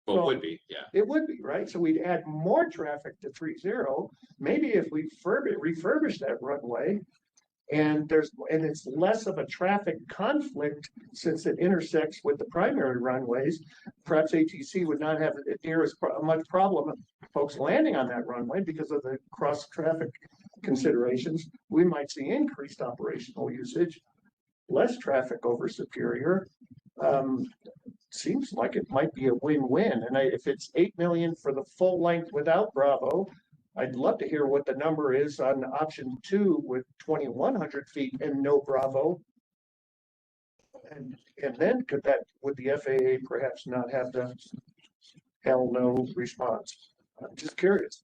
So it would be, yeah. it would be, right? So we'd add more traffic to 30. Maybe if we refurbish that runway and it's less of a traffic conflict since it intersects with the primary runways, perhaps ATC would not have near as much problem with folks landing on that runway because of the cross traffic considerations. We might see increased operational usage, less traffic over Superior. Seems like it might be a win-win. And if it's 8 million for the full length without Bravo, I'd love to hear what the number is on option 2 with 2,100 feet and no Bravo. And then would the FAA perhaps not have the hell no response? I'm just curious,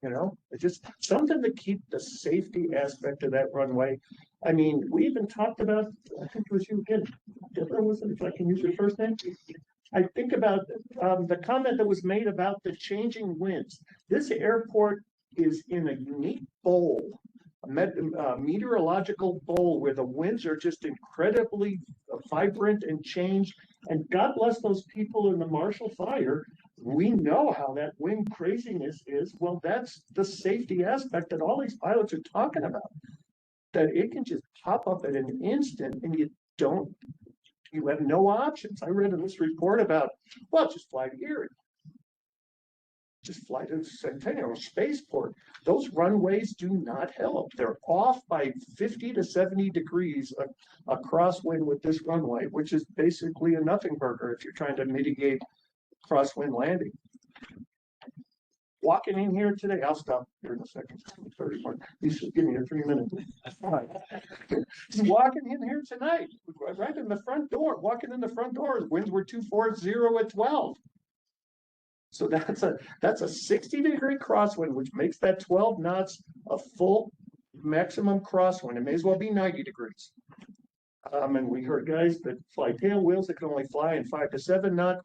it's just something to keep the safety aspect of that runway. I mean, we even talked about, I think it was you again, Deborah, was it, if I can use your first name? I think about the comment that was made about the changing winds. This airport is in a unique bowl, a meteorological bowl where the winds are just incredibly vibrant and changed. And God bless those people in the Marshall Fire. We know how that wind craziness is. Well, that's the safety aspect that all these pilots are talking about. That it can just pop up at an instant and you have no options. I read in this report about, just fly to Erie. Just fly to Centennial Spaceport. Those runways do not help. They're off by 50 to 70 degrees a crosswind with this runway, which is basically a nothing burger if you're trying to mitigate crosswind landing. Walking in here today, I'll stop here in a second. 30 more. You should give me your 3 minutes. Just walking in here tonight, right in the front door. Walking in the front door, winds were 240 at 12. So that's a 60-degree crosswind, which makes that 12 knots a full maximum crosswind. It may as well be 90 degrees. And we heard guys that fly tail wheels that can only fly in 5 to 7 knot.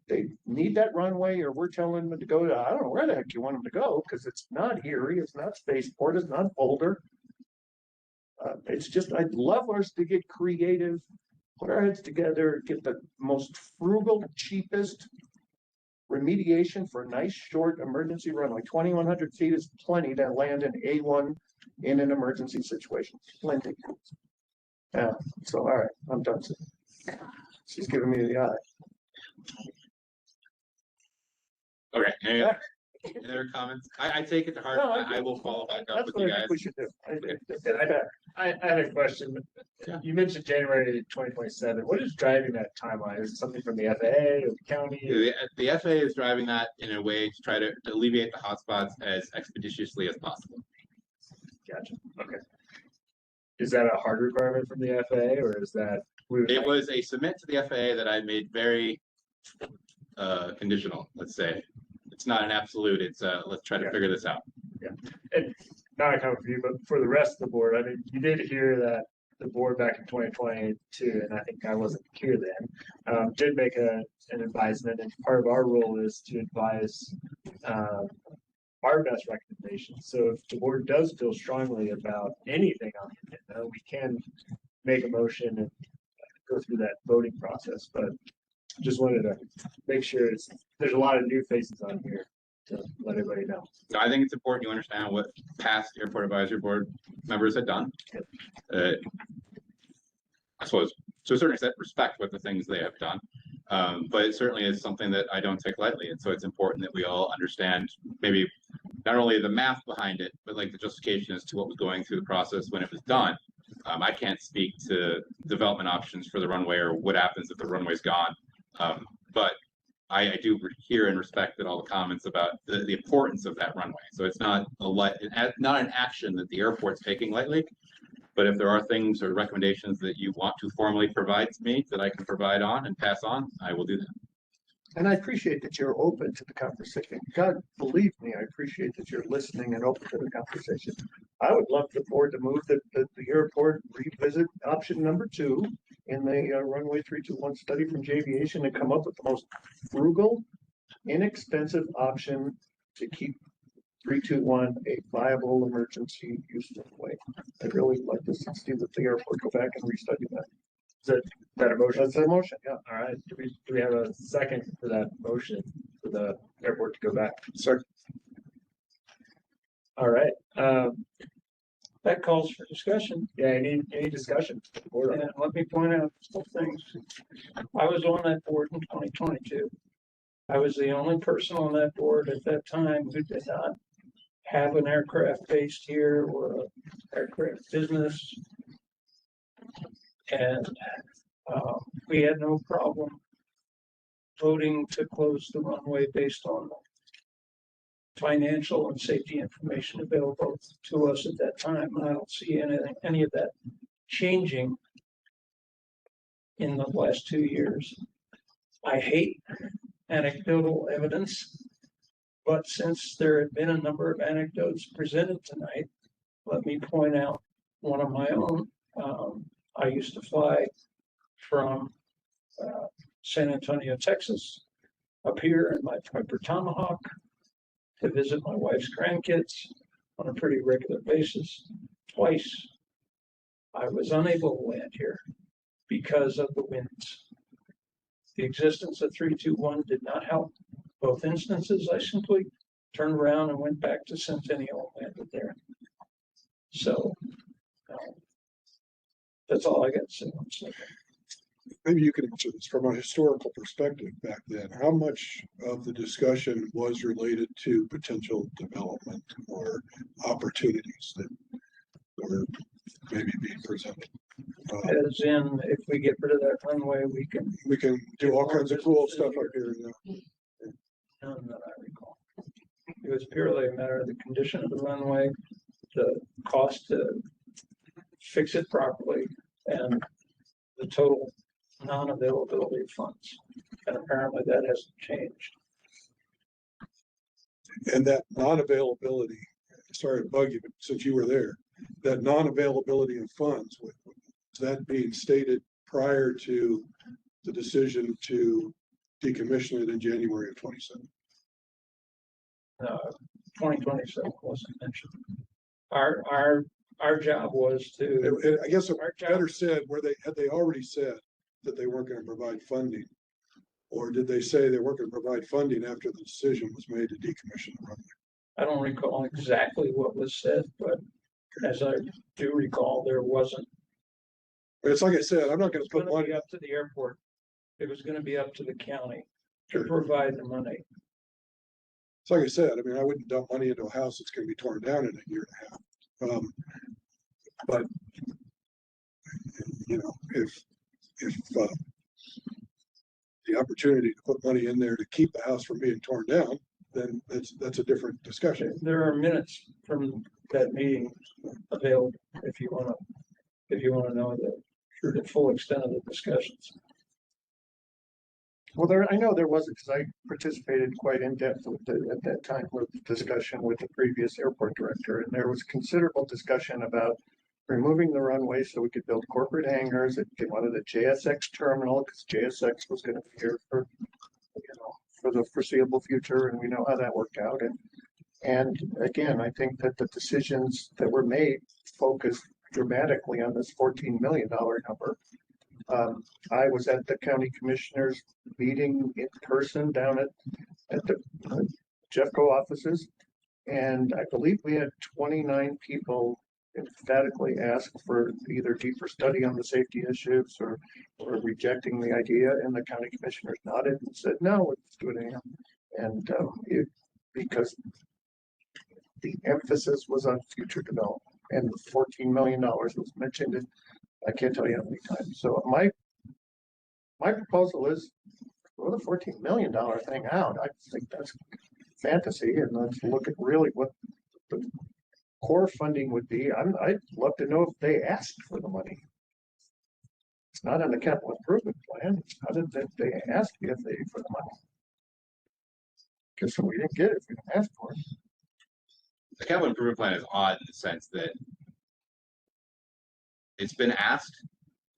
They need that runway, or we're telling them to go to, I don't know where the heck you want them to go, because it's not Erie, it's not Spaceport, it's not Boulder. It's just, I'd love us to get creative, put our heads together, get the most frugal, cheapest remediation for a nice short emergency runway. 2,100 feet is plenty to land an A1 in an emergency situation. Plenty. Yeah, so all right, I'm done. She's giving me the eye. Okay, any other comments? I take it to heart. No, I will follow back up That's with what you I guys. think we should do. I had a question. You mentioned January 2027. What is driving that timeline? Is it something from the FAA or the county? The FAA is driving that in a way to try to alleviate the hotspots as expeditiously as possible. Gotcha. Okay. Is that a hard requirement from the FAA, or is that? It was a submit to the FAA that I made very conditional, let's say. It's not an absolute, it's let's try to figure this out. Yeah. And not a comment for you, but for the rest of the board, I mean, you did hear that the board back in 2022, and I think I wasn't here then, did make an advisement, and part of our role is to advise our best recommendations. So if the board does feel strongly about anything on the agenda, we can make a motion and go through that voting process, but just wanted to make sure there's a lot of new faces on here to let everybody know. So I think it's important you understand what past Airport Advisory Board members had done. I suppose to a certain extent respect what the things they have done. But it certainly is something that I don't take lightly. And so it's important that we all understand maybe not only the math behind it, but like the justification as to what was going through the process when it was done. I can't speak to development options for the runway or what happens if the runway's gone. But I do hear and respect that all the comments about the importance of that runway. So it's not not an action that the airport's taking lightly. But if there are things or recommendations that you want to formally provide to me that I can provide on and pass on, I will do that. And I appreciate that you're open to the conversation. God, believe me, I appreciate that you're listening and open to the conversation. I would love the board to move that the airport revisit option number 2 in the runway 321 study from Javiation and come up with the most frugal, inexpensive option to keep 321 a viable emergency use runway. I'd really like to see that the airport go back and restudy that. Is that a motion? That's a motion, yeah. All right. Do we have a second for that motion for the airport to go back? Second. All right. That calls for discussion. Yeah, any discussion? And let me point out some things. I was on that board in 2022. I was the only person on that board at that time who did not have an aircraft based here or an aircraft business. And we had no problem voting to close the runway based on financial and safety information available to us at that time. And I don't see any of that changing in the last 2 years. I hate anecdotal evidence, but since there have been a number of anecdotes presented tonight, let me point out one of my own. I used to fly from San Antonio, Texas, up here in my Piper Tomahawk to visit my wife's grandkids on a pretty regular basis. Twice I was unable to land here because of the winds. The existence of 321 did not help. Both instances, I simply turned around and went back to Centennial and landed there. So that's all I got to say on this. Maybe you can answer this from a historical perspective back then. How much of the discussion was related to potential development or opportunities that were maybe being presented? As in, if we get rid of that runway, we can do all kinds of cool stuff up here. None that I recall. It was purely a matter of the condition of the runway, the cost to fix it properly, and the total non-availability of funds. And apparently that hasn't changed. And that non-availability, sorry to bug you, but since you were there, that non-availability of funds, was that being stated prior to the decision to decommission it in January of 27? 2027 wasn't mentioned. Our our job was to, I guess it our job, better said, had they already said that they weren't gonna provide funding? Or did they say they weren't gonna provide funding after the decision was made to decommission the runway? I don't recall exactly what was said, but as I do recall, there wasn't. It's like I said, I'm not gonna It's put gonna money. be up to the airport. It was gonna be up to the county to provide the money. It's like I said, I mean, I wouldn't dump money into a house that's gonna be torn down in a year and a half. But, you know, if the opportunity to put money in there to keep the house from being torn down, then that's a different discussion. There are minutes from that meeting available if you wanna know the full extent of the discussions. Well, I know there was, because I participated quite in depth at that time with discussion with the previous airport director, and there was considerable discussion about removing the runway so we could build corporate hangars. They wanted a JSX terminal because JSX was going to be here for, for the foreseeable future, and we know how that worked out. And again, I think that the decisions that were made focused dramatically on this $14 million number. I was at the county commissioners meeting in person down at the Jeffco offices, and I believe we had 29 people emphatically ask for either deeper study on the safety issues or rejecting the idea, and the county commissioners nodded and said, no, let's do it anyhow. And because the emphasis was on future development, and the $14 million was mentioned in, I can't tell you how many times. So my proposal is throw the $14 million thing out. I think that's fantasy, and let's look at really what the core funding would be. I'd love to know if they asked for the money. It's not on the capital improvement plan. How did they ask the FAA for the money? Because we didn't get it. We didn't ask for it. The capital improvement plan is odd in the sense that it's been asked.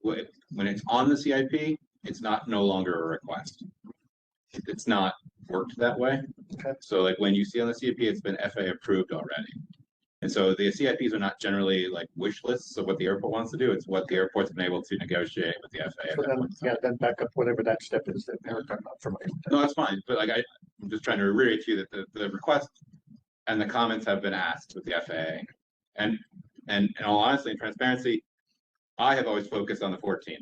When it's on the CIP, it's no longer a request. It's not worked that way. Okay. So like when you see on the CIP, it's been FAA approved already. And so the CIPs are not generally like wish lists of what the airport wants to do. It's what the airport's been able to negotiate with the FAA. So then back up whatever that step is that they were talking about for my. No, that's fine. But like I'm just trying to reiterate to you that the request and the comments have been asked with the FAA. And in all honesty and transparency, I have always focused on the 14.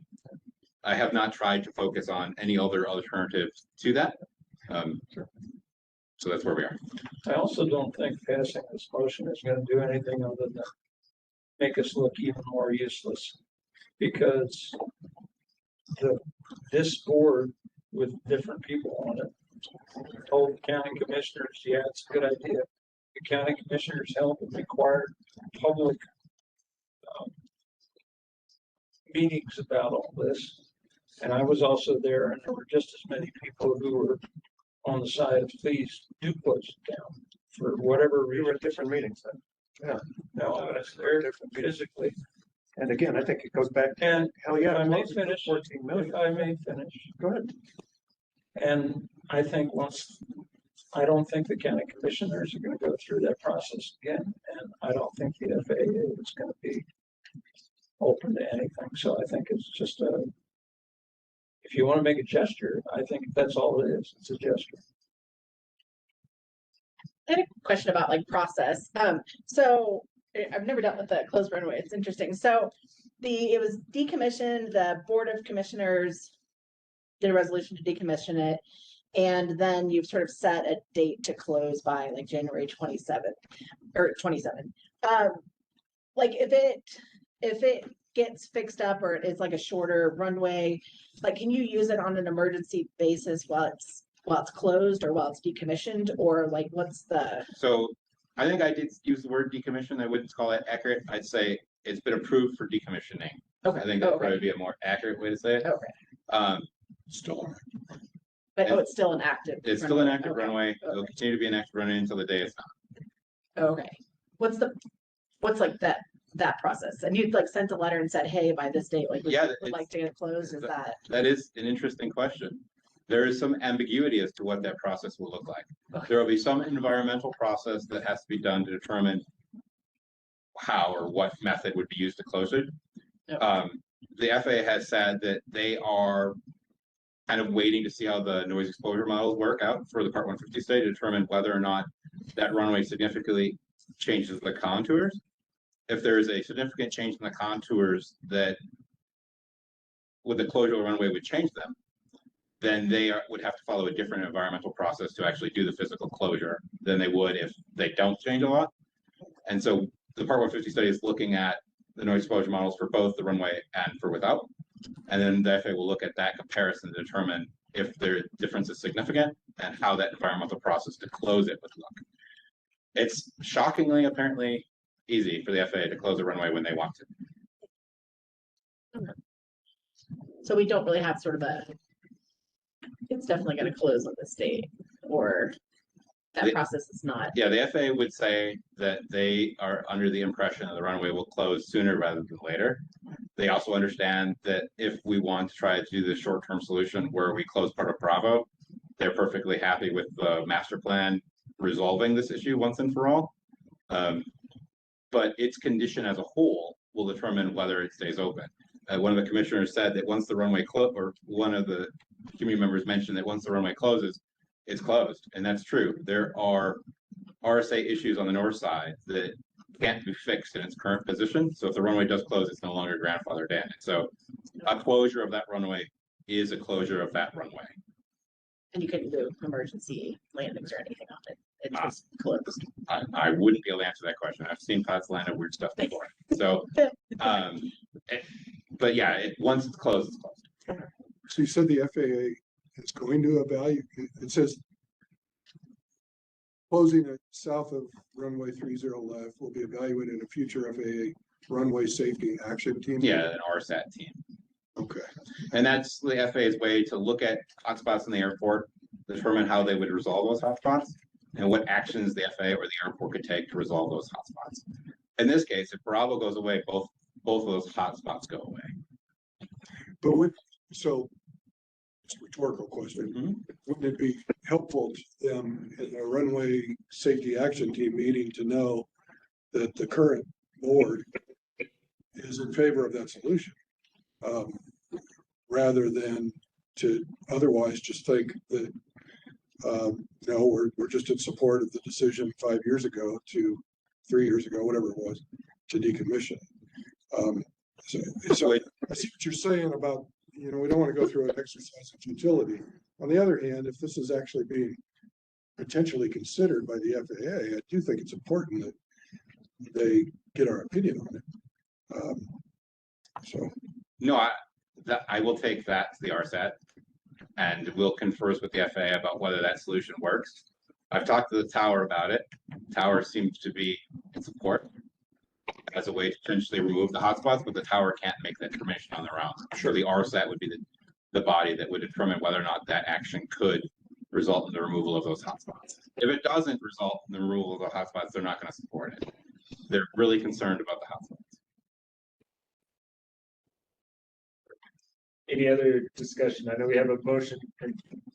I have not tried to focus on any other alternatives to that. So that's where we are. I also don't think passing this motion is gonna do anything other than make us look even more useless. Because this board with different people on it told the county commissioners, yeah, it's a good idea. The county commissioners held and required public meetings about all this. And I was also there, and there were just as many people who were on the side of please do close it down for whatever reason. We were at different meetings then. Yeah. No, I was there physically. And again, I think it goes back to, And hell yeah, if I may close it for finish, 14 million. if I may finish. Go ahead. And I think I don't think the county commissioners are gonna go through that process again, and I don't think the FAA is gonna be open to anything, so I think it's just if you wanna make a gesture, I think that's all it is, it's a gesture. I had a question about like process. So I've never dealt with the closed runway. It's interesting. So it was decommissioned, the Board of Commissioners did a resolution to decommission it. And then you've sort of set a date to close by like January 27th or 27. Like if it gets fixed up or it's like a shorter runway, like can you use it on an emergency basis while it's closed or while it's decommissioned, or like what's the? So I think I did use the word decommission. I wouldn't call it accurate. I'd say it's been approved for decommissioning. Okay. I think that would probably be a more accurate way to say it. Okay. Still. But it's still an active. It's still an active runway. It'll continue to be an active runway until the day it's not. Okay. What's like that process? And you'd like sent a letter and said, hey, by this date, like, would like to get it closed. Is that? That is an interesting question. There is some ambiguity as to what that process will look like. Okay. There will be some environmental process that has to be done to determine how or what method would be used to close it. The FAA has said that they are kind of waiting to see how the noise exposure models work out for the Part 150 study to determine whether or not that runway significantly changes the contours. If there is a significant change in the contours that with the closure of the runway would change them, then they would have to follow a different environmental process to actually do the physical closure than they would if they don't change a lot. And so the Part 150 study is looking at the noise exposure models for both the runway and for without. And then the FAA will look at that comparison to determine if their difference is significant and how that environmental process to close it would look. It's shockingly, apparently, easy for the FAA to close a runway when they want to. So we don't really have sort of a, it's definitely going to close on this date, or that process is not. Yeah, the FAA would say that they are under the impression that the runway will close sooner rather than later. They also understand that if we want to try to do the short-term solution where we close part of Bravo, they're perfectly happy with the master plan resolving this issue once and for all. But its condition as a whole will determine whether it stays open. One of the commissioners said that once the runway or one of the community members mentioned that once the runway closes, it's closed, and that's true. There are RSA issues on the north side that can't be fixed in its current position. So if the runway does close, it's no longer grandfathered in. So a closure of that runway is a closure of that runway. And you couldn't do emergency landings or anything on it. It's just closed. I wouldn't be able to answer that question. I've seen pilots land weird stuff before. So, but yeah, once it's closed, it's closed. So you said the FAA is going to evaluate, it says closing it south of runway 30 left will be evaluated in a future FAA runway safety action team. Yeah, an RSAT team. Okay. And that's the FAA's way to look at hotspots in the airport, determine how they would resolve those hotspots, and what actions the FAA or the airport could take to resolve those hotspots. In this case, if Bravo goes away, both of those hotspots go away. But so it's a rhetorical question. Wouldn't it be helpful to them in a runway safety action team meeting to know that the current board is in favor of that solution? Rather than to otherwise just think that, no, we're just in support of the decision 5 years ago to 3 years ago, whatever it was, to decommission. So I see what you're saying about, we don't want to go through an exercise of futility. On the other hand, if this is actually being potentially considered by the FAA, I do think it's important that they get our opinion on it. So. No, I will take that to the RSAT and we'll converse with the FAA about whether that solution works. I've talked to the tower about it. The tower seems to be in support as a way to potentially remove the hotspots, but the tower can't make that determination on their own. Sure, the RSAT would be the body that would determine whether or not that action could result in the removal of those hotspots. If it doesn't result in the removal of the hotspots, they're not going to support it. They're really concerned about the hotspots. Any other discussion? I know we have a motion.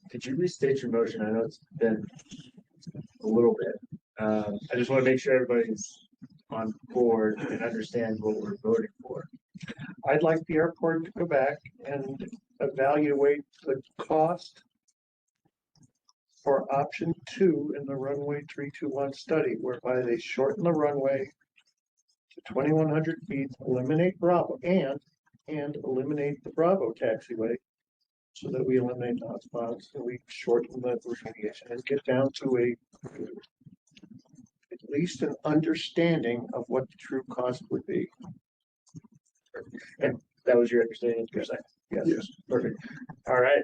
Did you restate your motion? I know it's been a little bit. I just want to make sure everybody's on board and understands what we're voting for. I'd like the airport to go back and evaluate the cost for option 2 in the runway 321 study, whereby they shorten the runway to 2,100 feet, eliminate Bravo, and eliminate the Bravo taxiway so that we eliminate the hotspots and we shorten the remediation and get down to at least an understanding of what the true cost would be. And that was your understanding, you're saying? Yes. Yes. Perfect. All right.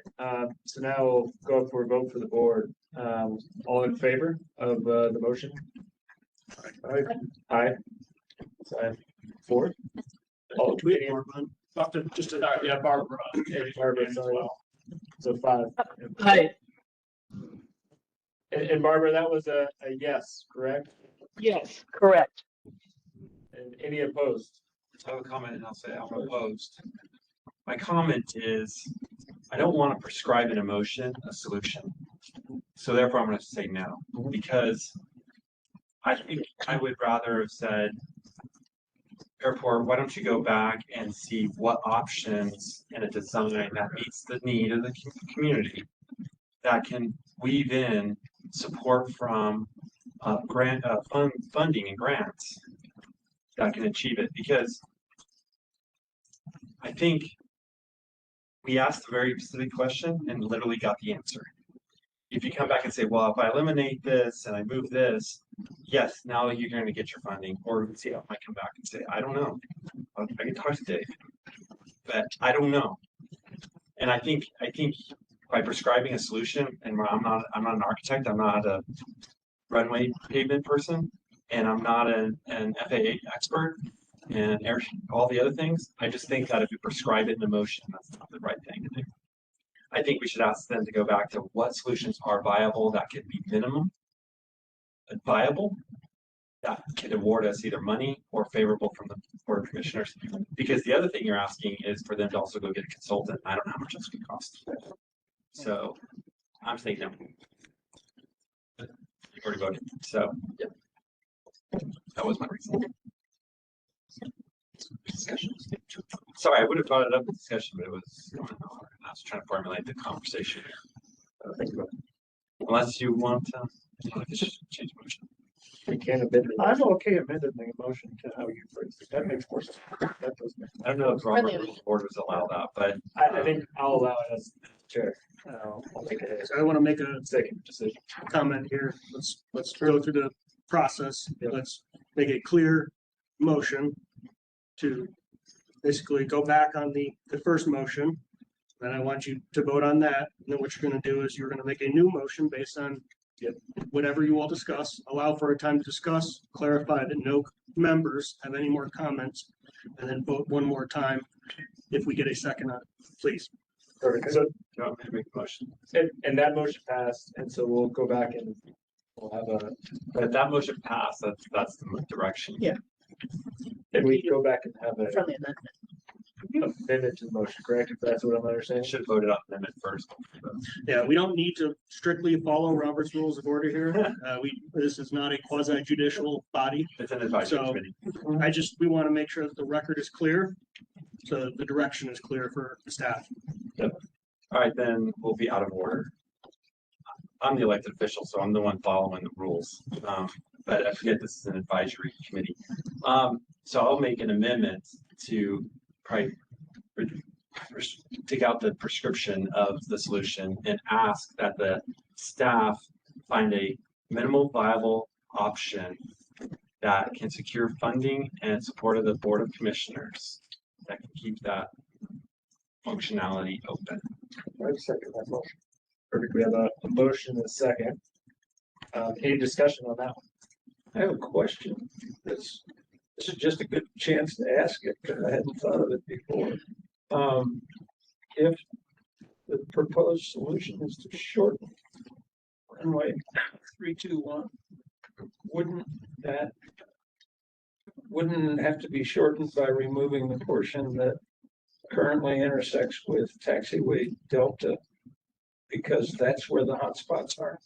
So now we'll go for a vote for the board. All in favor of the motion? Aye. Aye. Aye. 4? Oh, Yeah, Barbara. Barbara, sorry. So 5. Hi. And Barbara, that was a yes, correct? Yes, correct. And any opposed? I have a comment and I'll say I'm opposed. My comment is, I don't want to prescribe an emotion, a solution. So therefore I'm going to say no, because I think I would rather have said, airport, why don't you go back and see what options in a design that meets the need of the community that can weave in support from funding and grants that can achieve it? Because I think we asked a very specific question and literally got the answer. If you come back and say, well, if I eliminate this and I move this, yes, now you're going to get your funding. Or CF might come back and say, I don't know. I can talk to Dave, but I don't know. And I think by prescribing a solution, and I'm not an architect, I'm not a runway pavement person, and I'm not an FAA expert, and all the other things. I just think that if you prescribe it in a motion, that's not the right thing to do. I think we should ask them to go back to what solutions are viable that could be minimum viable, that could award us either money or favorable from the Board of Commissioners. Because the other thing you're asking is for them to also go get a consultant. I don't know how much that's going to cost. So I'm saying no. You've already voted. So yeah, that was my reason. Discussion. Sorry, I would have brought it up in discussion, but it was going on. I was trying to formulate the conversation. Think about it. Unless you want to change motion. We can't amend it. I'm okay amending the motion to how you phrased it. That makes more sense. That does make. I don't know if Robert Rules of Order would allow that, but I think I'll allow it as chair. I'll make it. So I want to make a Second decision. comment here. Let's go through the process. Let's make a clear motion to basically go back on the first motion. And I want you to vote on that. And then what you're going to do is you're going to make a new motion based on whatever you all discuss, allow for a time to discuss, clarify that no members have any more comments, and then vote one more time if we get a second on it, please. Perfect. So, you want me to make a motion? and that motion passed, and so we'll go back and we'll have a. But that motion passed. That's the direction. Yeah. And we go back and have a Friendly amendment. amendment to the motion, correct? If that's what I'm understanding. Should have voted on amendment first. Yeah, we don't need to strictly follow Robert's Rules of Order here. This is not a quasi judicial body. It's an advisory So committee. we want to make sure that the record is clear. So the direction is clear for the staff. Yep. All right, then we'll be out of order. I'm the elected official, so I'm the one following the rules. But I forget this is an advisory committee. So I'll make an amendment to probably take out the prescription of the solution and ask that the staff find a minimal viable option that can secure funding and support of the Board of Commissioners that can keep that functionality open. I second that motion. Perfect. We have a motion and a second. Any discussion on that one? I have a question. This is just a good chance to ask it because I hadn't thought of it before. If the proposed solution is to shorten runway 321, wouldn't it have to be shortened by removing the portion that currently intersects with taxiway Delta? Because that's where the hot spots are.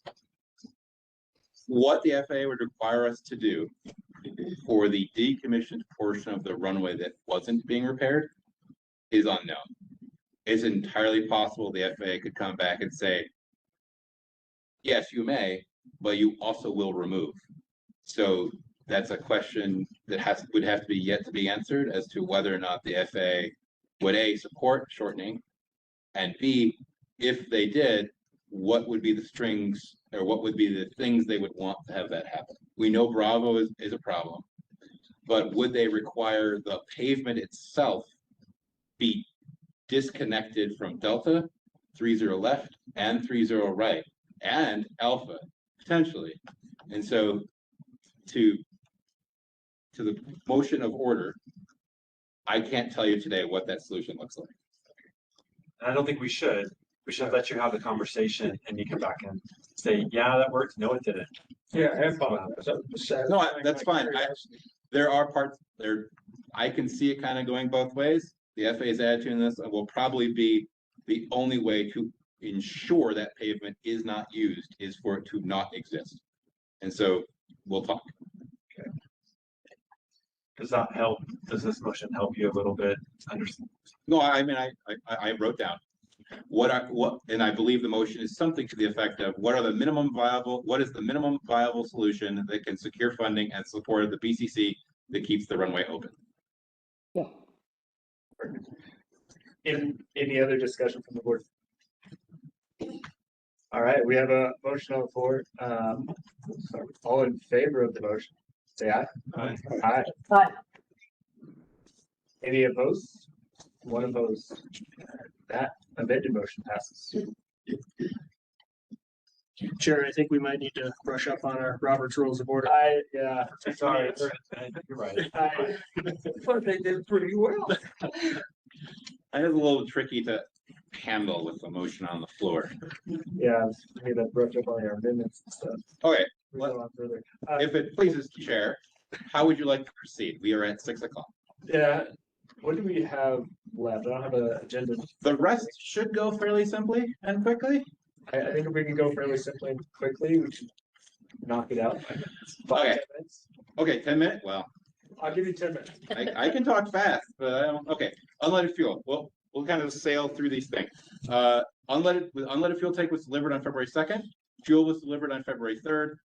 What the FAA would require us to do for the decommissioned portion of the runway that wasn't being repaired is unknown. It's entirely possible the FAA could come back and say, yes, you may, but you also will remove. So that's a question that would have to be yet to be answered as to whether or not the FAA would A, support shortening, and B, if they did, what would be the strings or what would be the things they would want to have that happen? We know Bravo is a problem, but would they require the pavement itself be disconnected from Delta, 30 left, and 30 right, and Alpha, potentially? And so to the motion of order, I can't tell you today what that solution looks like. And I don't think we should. We should let you have the conversation and you come back and say, yeah, that worked. No, it didn't. Yeah, I have fun. No, that's fine. There are parts there. I can see it kind of going both ways. The FAA's attitude in this will probably be the only way to ensure that pavement is not used is for it to not exist. And so we'll talk. Does that help? Does this motion help you a little bit understand? No, I mean, I wrote down and I believe the motion is something to the effect of what is the minimum viable solution that can secure funding and support of the BCC that keeps the runway open. Any other discussion from the board? All right, we have a motion on the floor. All in favor of the motion, say aye. Aye. Aye. Aye. Any opposed? One opposed. That amended motion passes. Chair, I think we might need to brush up on our Robert's Rules of Order. Yeah, Sorry, you're right. I thought they did pretty well. I was a little tricky to handle with the motion on the floor. Yeah, we need to brush up on our amendments and stuff. Okay, We'll go on further. if it pleases the chair, how would you like to proceed? We are at 6 o'clock. Yeah, what do we have left? I don't have an agenda. The rest should go fairly simply and quickly. I think if we can go fairly simply and quickly, we should knock it out. Okay. 10 minutes. Okay, 10 minutes. Well, I'll give you 10 minutes. I can talk fast, but I don't. Okay, unleaded fuel. We'll kind of sail through these things. Unleaded fuel tank was delivered on February 2nd. Fuel was delivered on February 3rd.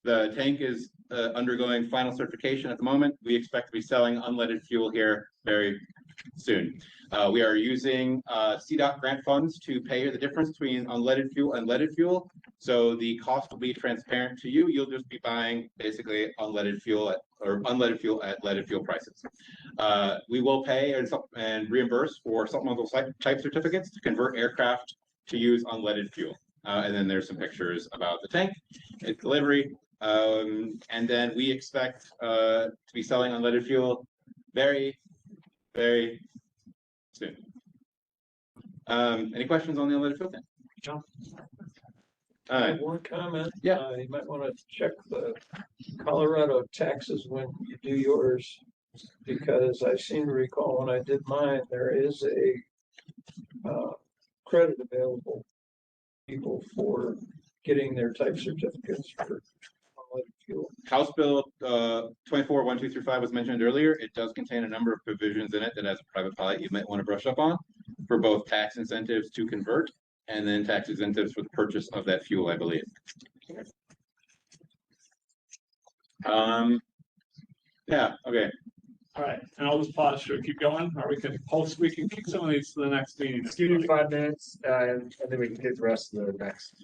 The tank is undergoing final certification at the moment. We expect to be selling unleaded fuel here very soon. We are using CDOT grant funds to pay the difference between unleaded fuel and leaded fuel. So the cost will be transparent to you. You'll just be buying basically unleaded fuel at leaded fuel prices. We will pay and reimburse for supplemental type certificates to convert aircraft to use unleaded fuel. And then there's some pictures about the tank, its delivery. And then we expect to be selling unleaded fuel very, very soon. Any questions on the unleaded fuel tank? John? All right. One comment. Yeah. You might want to check the Colorado taxes when you do yours, because I seem to recall when I did mine, there is a credit available people for getting their type certificates for unleaded fuel. House Bill 24-1235 was mentioned earlier. It does contain a number of provisions in it that as a private pilot you might want to brush up on for both tax incentives to convert and then tax incentives for the purchase of that fuel, I believe. Yeah, okay. All right, and I'll just pause. Should we keep going, or we can kick some of these to the next meeting? Let's give you 5 minutes, and then we can get the rest of the next.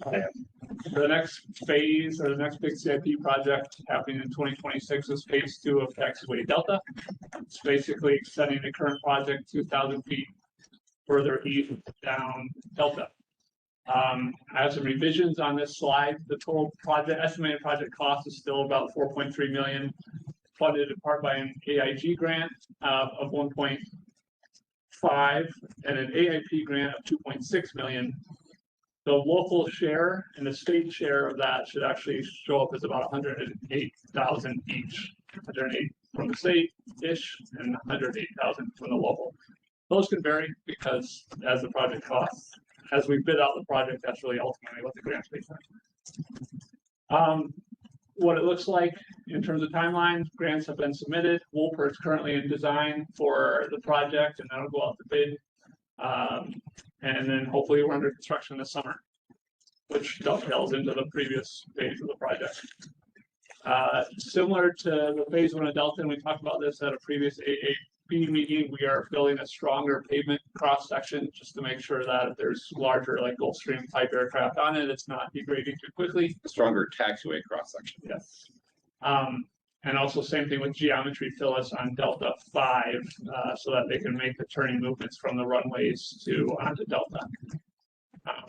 The next phase or the next big CIP project happening in 2026 is phase 2 of Taxiway Delta. It's basically extending the current project 2,000 feet further east down Delta. I have some revisions on this slide. The total estimated project cost is still about 4.3 million, funded in part by an AIG grant of 1.5 and an AIP grant of 2.6 million. The local share and the state share of that should actually show up as about 108,000 each. 108 from the state-ish and 108,000 from the local. Those can vary because as the project costs, as we bid out the project, that's really ultimately what the grant's based on. What it looks like in terms of timeline, grants have been submitted. Wolper is currently in design for the project, and that'll go out to bid. And then hopefully we're under construction this summer, which dovetails into the previous phase of the project. Similar to the phase 1 of Delta, and we talked about this at a previous AAP meeting, we are building a stronger pavement cross section just to make sure that if there's larger like Gulfstream type aircraft on it, it's not degrading too quickly. A stronger taxiway cross section. Yes. And also same thing with geometry fill-us on Delta 5, so that they can make the turning movements from the runways to onto Delta.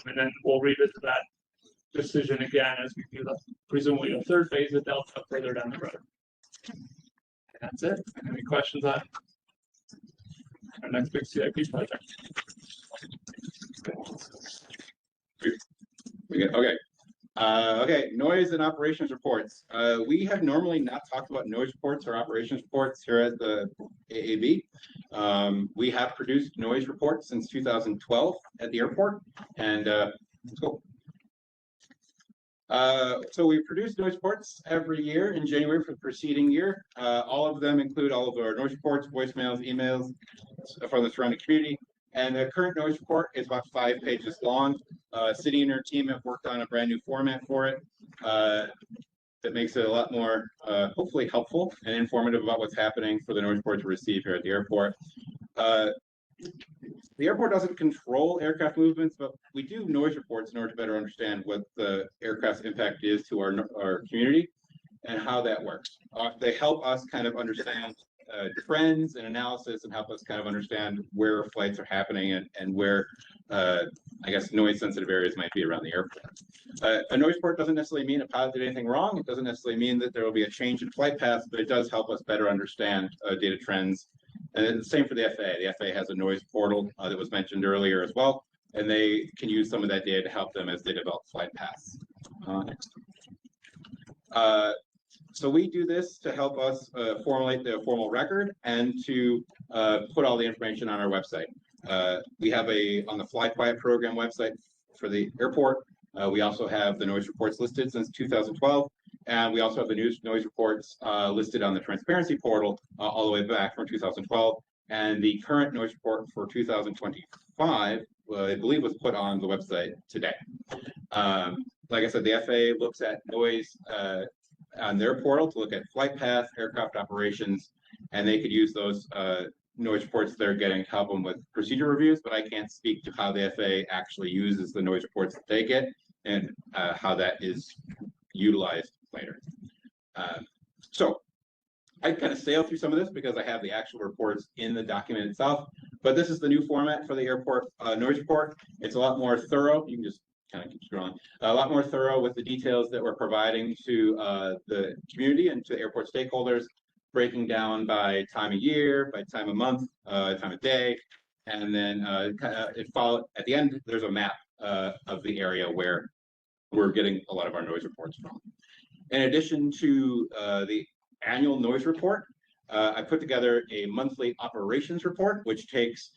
And then we'll revisit that decision again as we do the presumably the third phase of Delta further down the road. And that's it. Any questions on our next big CIP project? Okay. Okay, noise and operations reports. We have normally not talked about noise reports or operations reports here at the AAB. We have produced noise reports since 2012 at the airport, and let's go. So we produce noise reports every year in January for the preceding year. All of them include all of our noise reports, voicemails, emails from the surrounding community. And the current noise report is about 5 pages long. City and her team have worked on a brand new format for it that makes it a lot more, hopefully helpful and informative about what's happening for the noise report to receive here at the airport. The airport doesn't control aircraft movements, but we do noise reports in order to better understand what the aircraft's impact is to our community and how that works. They help us kind of understand trends and analysis and help us kind of understand where flights are happening and where, I guess, noise sensitive areas might be around the airport. A noise report doesn't necessarily mean a pilot did anything wrong. It doesn't necessarily mean that there will be a change in flight paths, but it does help us better understand data trends. And the same for the FAA. The FAA has a noise portal that was mentioned earlier as well, and they can use some of that data to help them as they develop flight paths. Next. So we do this to help us formulate the formal record and to put all the information on our website. We have on the Fly Quiet program website for the airport. We also have the noise reports listed since 2012. And we also have the noise reports listed on the transparency portal all the way back from 2012. And the current noise report for 2025, I believe, was put on the website today. Like I said, the FAA looks at noise on their portal to look at flight path, aircraft operations, and they could use those noise reports they're getting to help them with procedure reviews, but I can't speak to how the FAA actually uses the noise reports that they get and how that is utilized later. So I kind of sail through some of this because I have the actual reports in the document itself, but this is the new format for the airport noise report. It's a lot more thorough. You can just kind of keep scrolling. A lot more thorough with the details that we're providing to the community and to airport stakeholders, breaking down by time of year, by time of month, time of day, and then it followed at the end. There's a map of the area where we're getting a lot of our noise reports from. In addition to the annual noise report, I put together a monthly operations report, which takes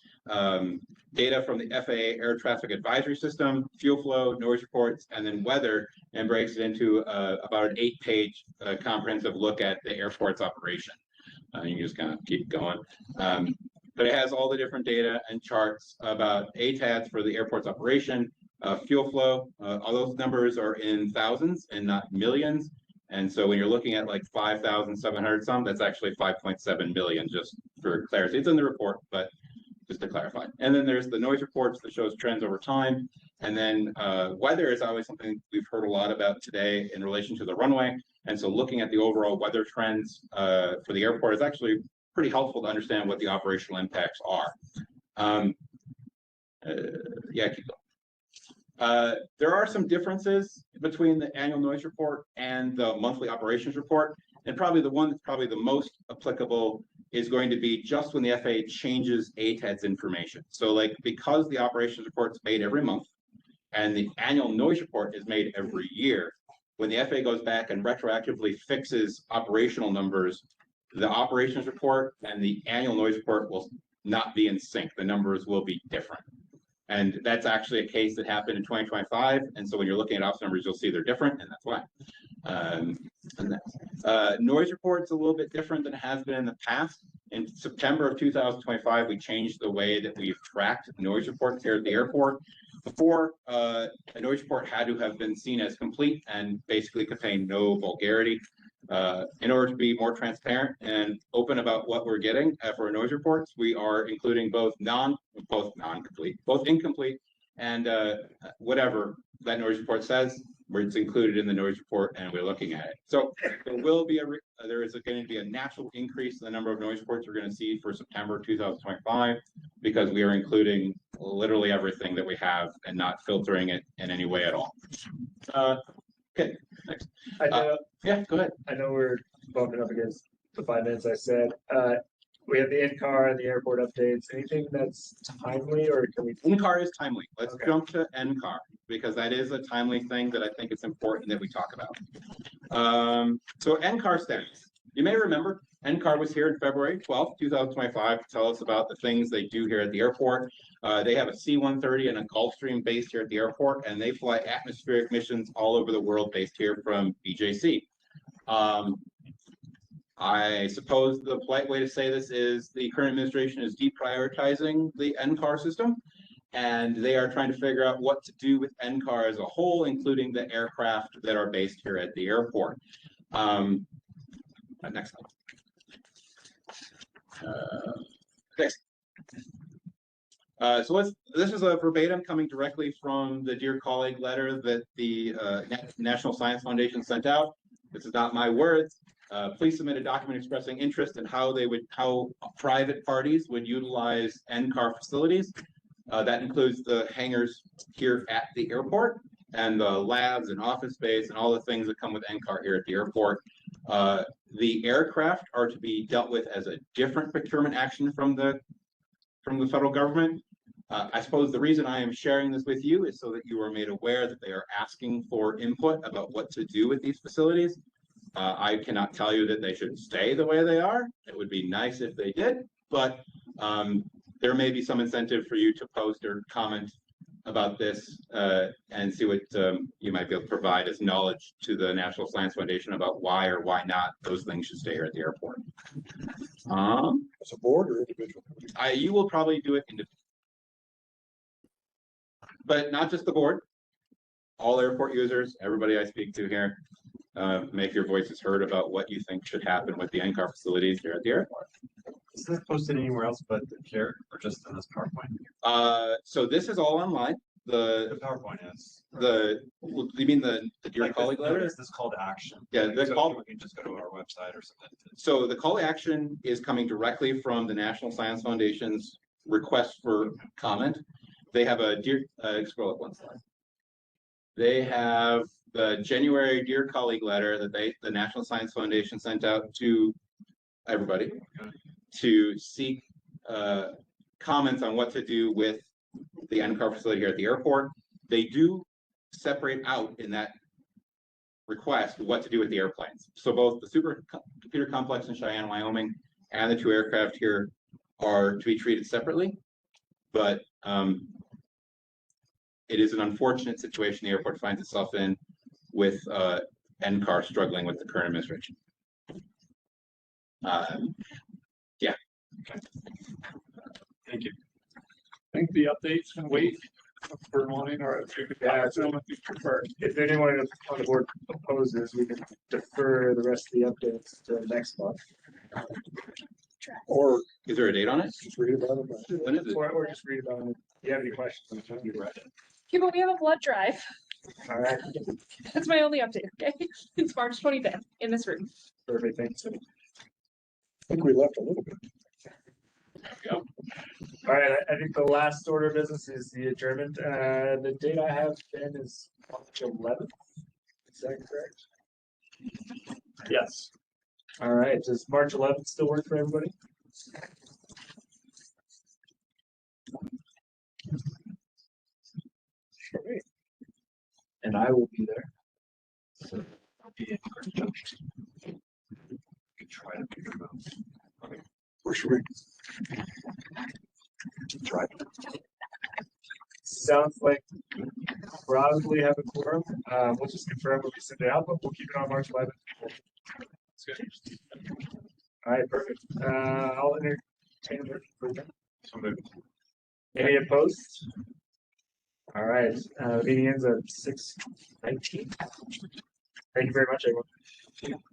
data from the FAA air traffic advisory system, fuel flow, noise reports, and then weather, and breaks it into about an 8-page comprehensive look at the airport's operation. You can just kind of keep going. But it has all the different data and charts about ATADs for the airport's operation, fuel flow. All those numbers are in thousands and not millions. And so when you're looking at like 5,700 some, that's actually 5.7 million, just for clarity. It's in the report, but just to clarify. And then there's the noise reports that shows trends over time. And then weather is always something we've heard a lot about today in relation to the runway. And so looking at the overall weather trends for the airport is actually pretty helpful to understand what the operational impacts are. Yeah, keep going. There are some differences between the annual noise report and the monthly operations report. And probably the one that's probably the most applicable is going to be just when the FAA changes ATAD's information. So like, because the operations report is made every month and the annual noise report is made every year, when the FAA goes back and retroactively fixes operational numbers, the operations report and the annual noise report will not be in sync. The numbers will be different. And that's actually a case that happened in 2025. And so when you're looking at ops numbers, you'll see they're different, and that's why. Noise report's a little bit different than it has been in the past. In September of 2025, we changed the way that we've tracked noise reports here at the airport. Before, a noise report had to have been seen as complete and basically contained no vulgarity. In order to be more transparent and open about what we're getting for our noise reports, we are including both non-complete, both incomplete, and whatever that noise report says, where it's included in the noise report, and we're looking at it. So there will be there is going to be a natural increase in the number of noise reports we're going to see for September 2025, because we are including literally everything that we have and not filtering it in any way at all. Okay, next. I know. Yeah, go ahead. I know we're bumping up against the 5 minutes I said. We have the in-car and the airport updates. Anything that's timely, or can we? In-car is timely. Let's jump to N-car, because that is a timely thing that I think it's important that we talk about. So N-car status. You may remember N-car was here in February 12th, 2025 to tell us about the things they do here at the airport. They have a C-130 and a Gulfstream based here at the airport, and they fly atmospheric missions all over the world based here from BJC. I suppose the polite way to say this is the current administration is deprioritizing the NCAR system, and they are trying to figure out what to do with NCAR as a whole, including the aircraft that are based here at the airport. Next slide. Next. So this is a verbatim coming directly from the Dear Colleague letter that the National Science Foundation sent out. This is not my words. Please submit a document expressing interest in how private parties would utilize NCAR facilities. That includes the hangars here at the airport and the labs and office space and all the things that come with NCAR here at the airport. The aircraft are to be dealt with as a different procurement action from the federal government. I suppose the reason I am sharing this with you is so that you are made aware that they are asking for input about what to do with these facilities. I cannot tell you that they should stay the way they are. It would be nice if they did, but there may be some incentive for you to post or comment about this and see what you might be able to provide as knowledge to the National Science Foundation about why or why not those things should stay here at the airport. As a board or individual? You will probably do it individually. But not just the board, all airport users, everybody I speak to here, make your voices heard about what you think should happen with the NCAR facilities here at the airport. Is this posted anywhere else but here or just in this PowerPoint? So this is all online. The PowerPoint is. You mean the Dear Colleague letter? Is this call to action? Yeah, the call. We can just go to our website or something. So the call to action is coming directly from the National Science Foundation's request for comment. They have a scroll up one slide. They have the January Dear Colleague letter that the National Science Foundation sent out to everybody to seek comments on what to do with the NCAR facility here at the airport. They do separate out in that request what to do with the airplanes. So both the supercomputer complex in Cheyenne, Wyoming, and the two aircraft here are to be treated separately. But it is an unfortunate situation the airport finds itself in with NCAR struggling with the current administration. Yeah. Okay. Thank you. I think the updates can wait for wanting or if you prefer. If anyone on the board opposes, we can defer the rest of the updates to next month. Or is there a date on it? Just read about it. When is it? Or just read about it. If you have any questions, you read it. Okay, but we have a blood drive. All right. That's my only update, okay? It's March 25th in this room. Perfect. Thanks. I think we left a little bit. All right. I think the last order of business is the adjournment. The date I have then is March 11th. Is that correct? Yes. All right. Does March 11th still work for everybody? Sure. And I will be there. So I'll be in conjunction. You can try to figure it out. Or should we? Try. Sounds like probably have a quorum. We'll just confirm when we send it out, but we'll keep it on March 11th. That's good. All right, perfect. I'll entertain a motion for adjournment. Any opposed? All right, meeting ends at 6:19. Thank you very much, everyone.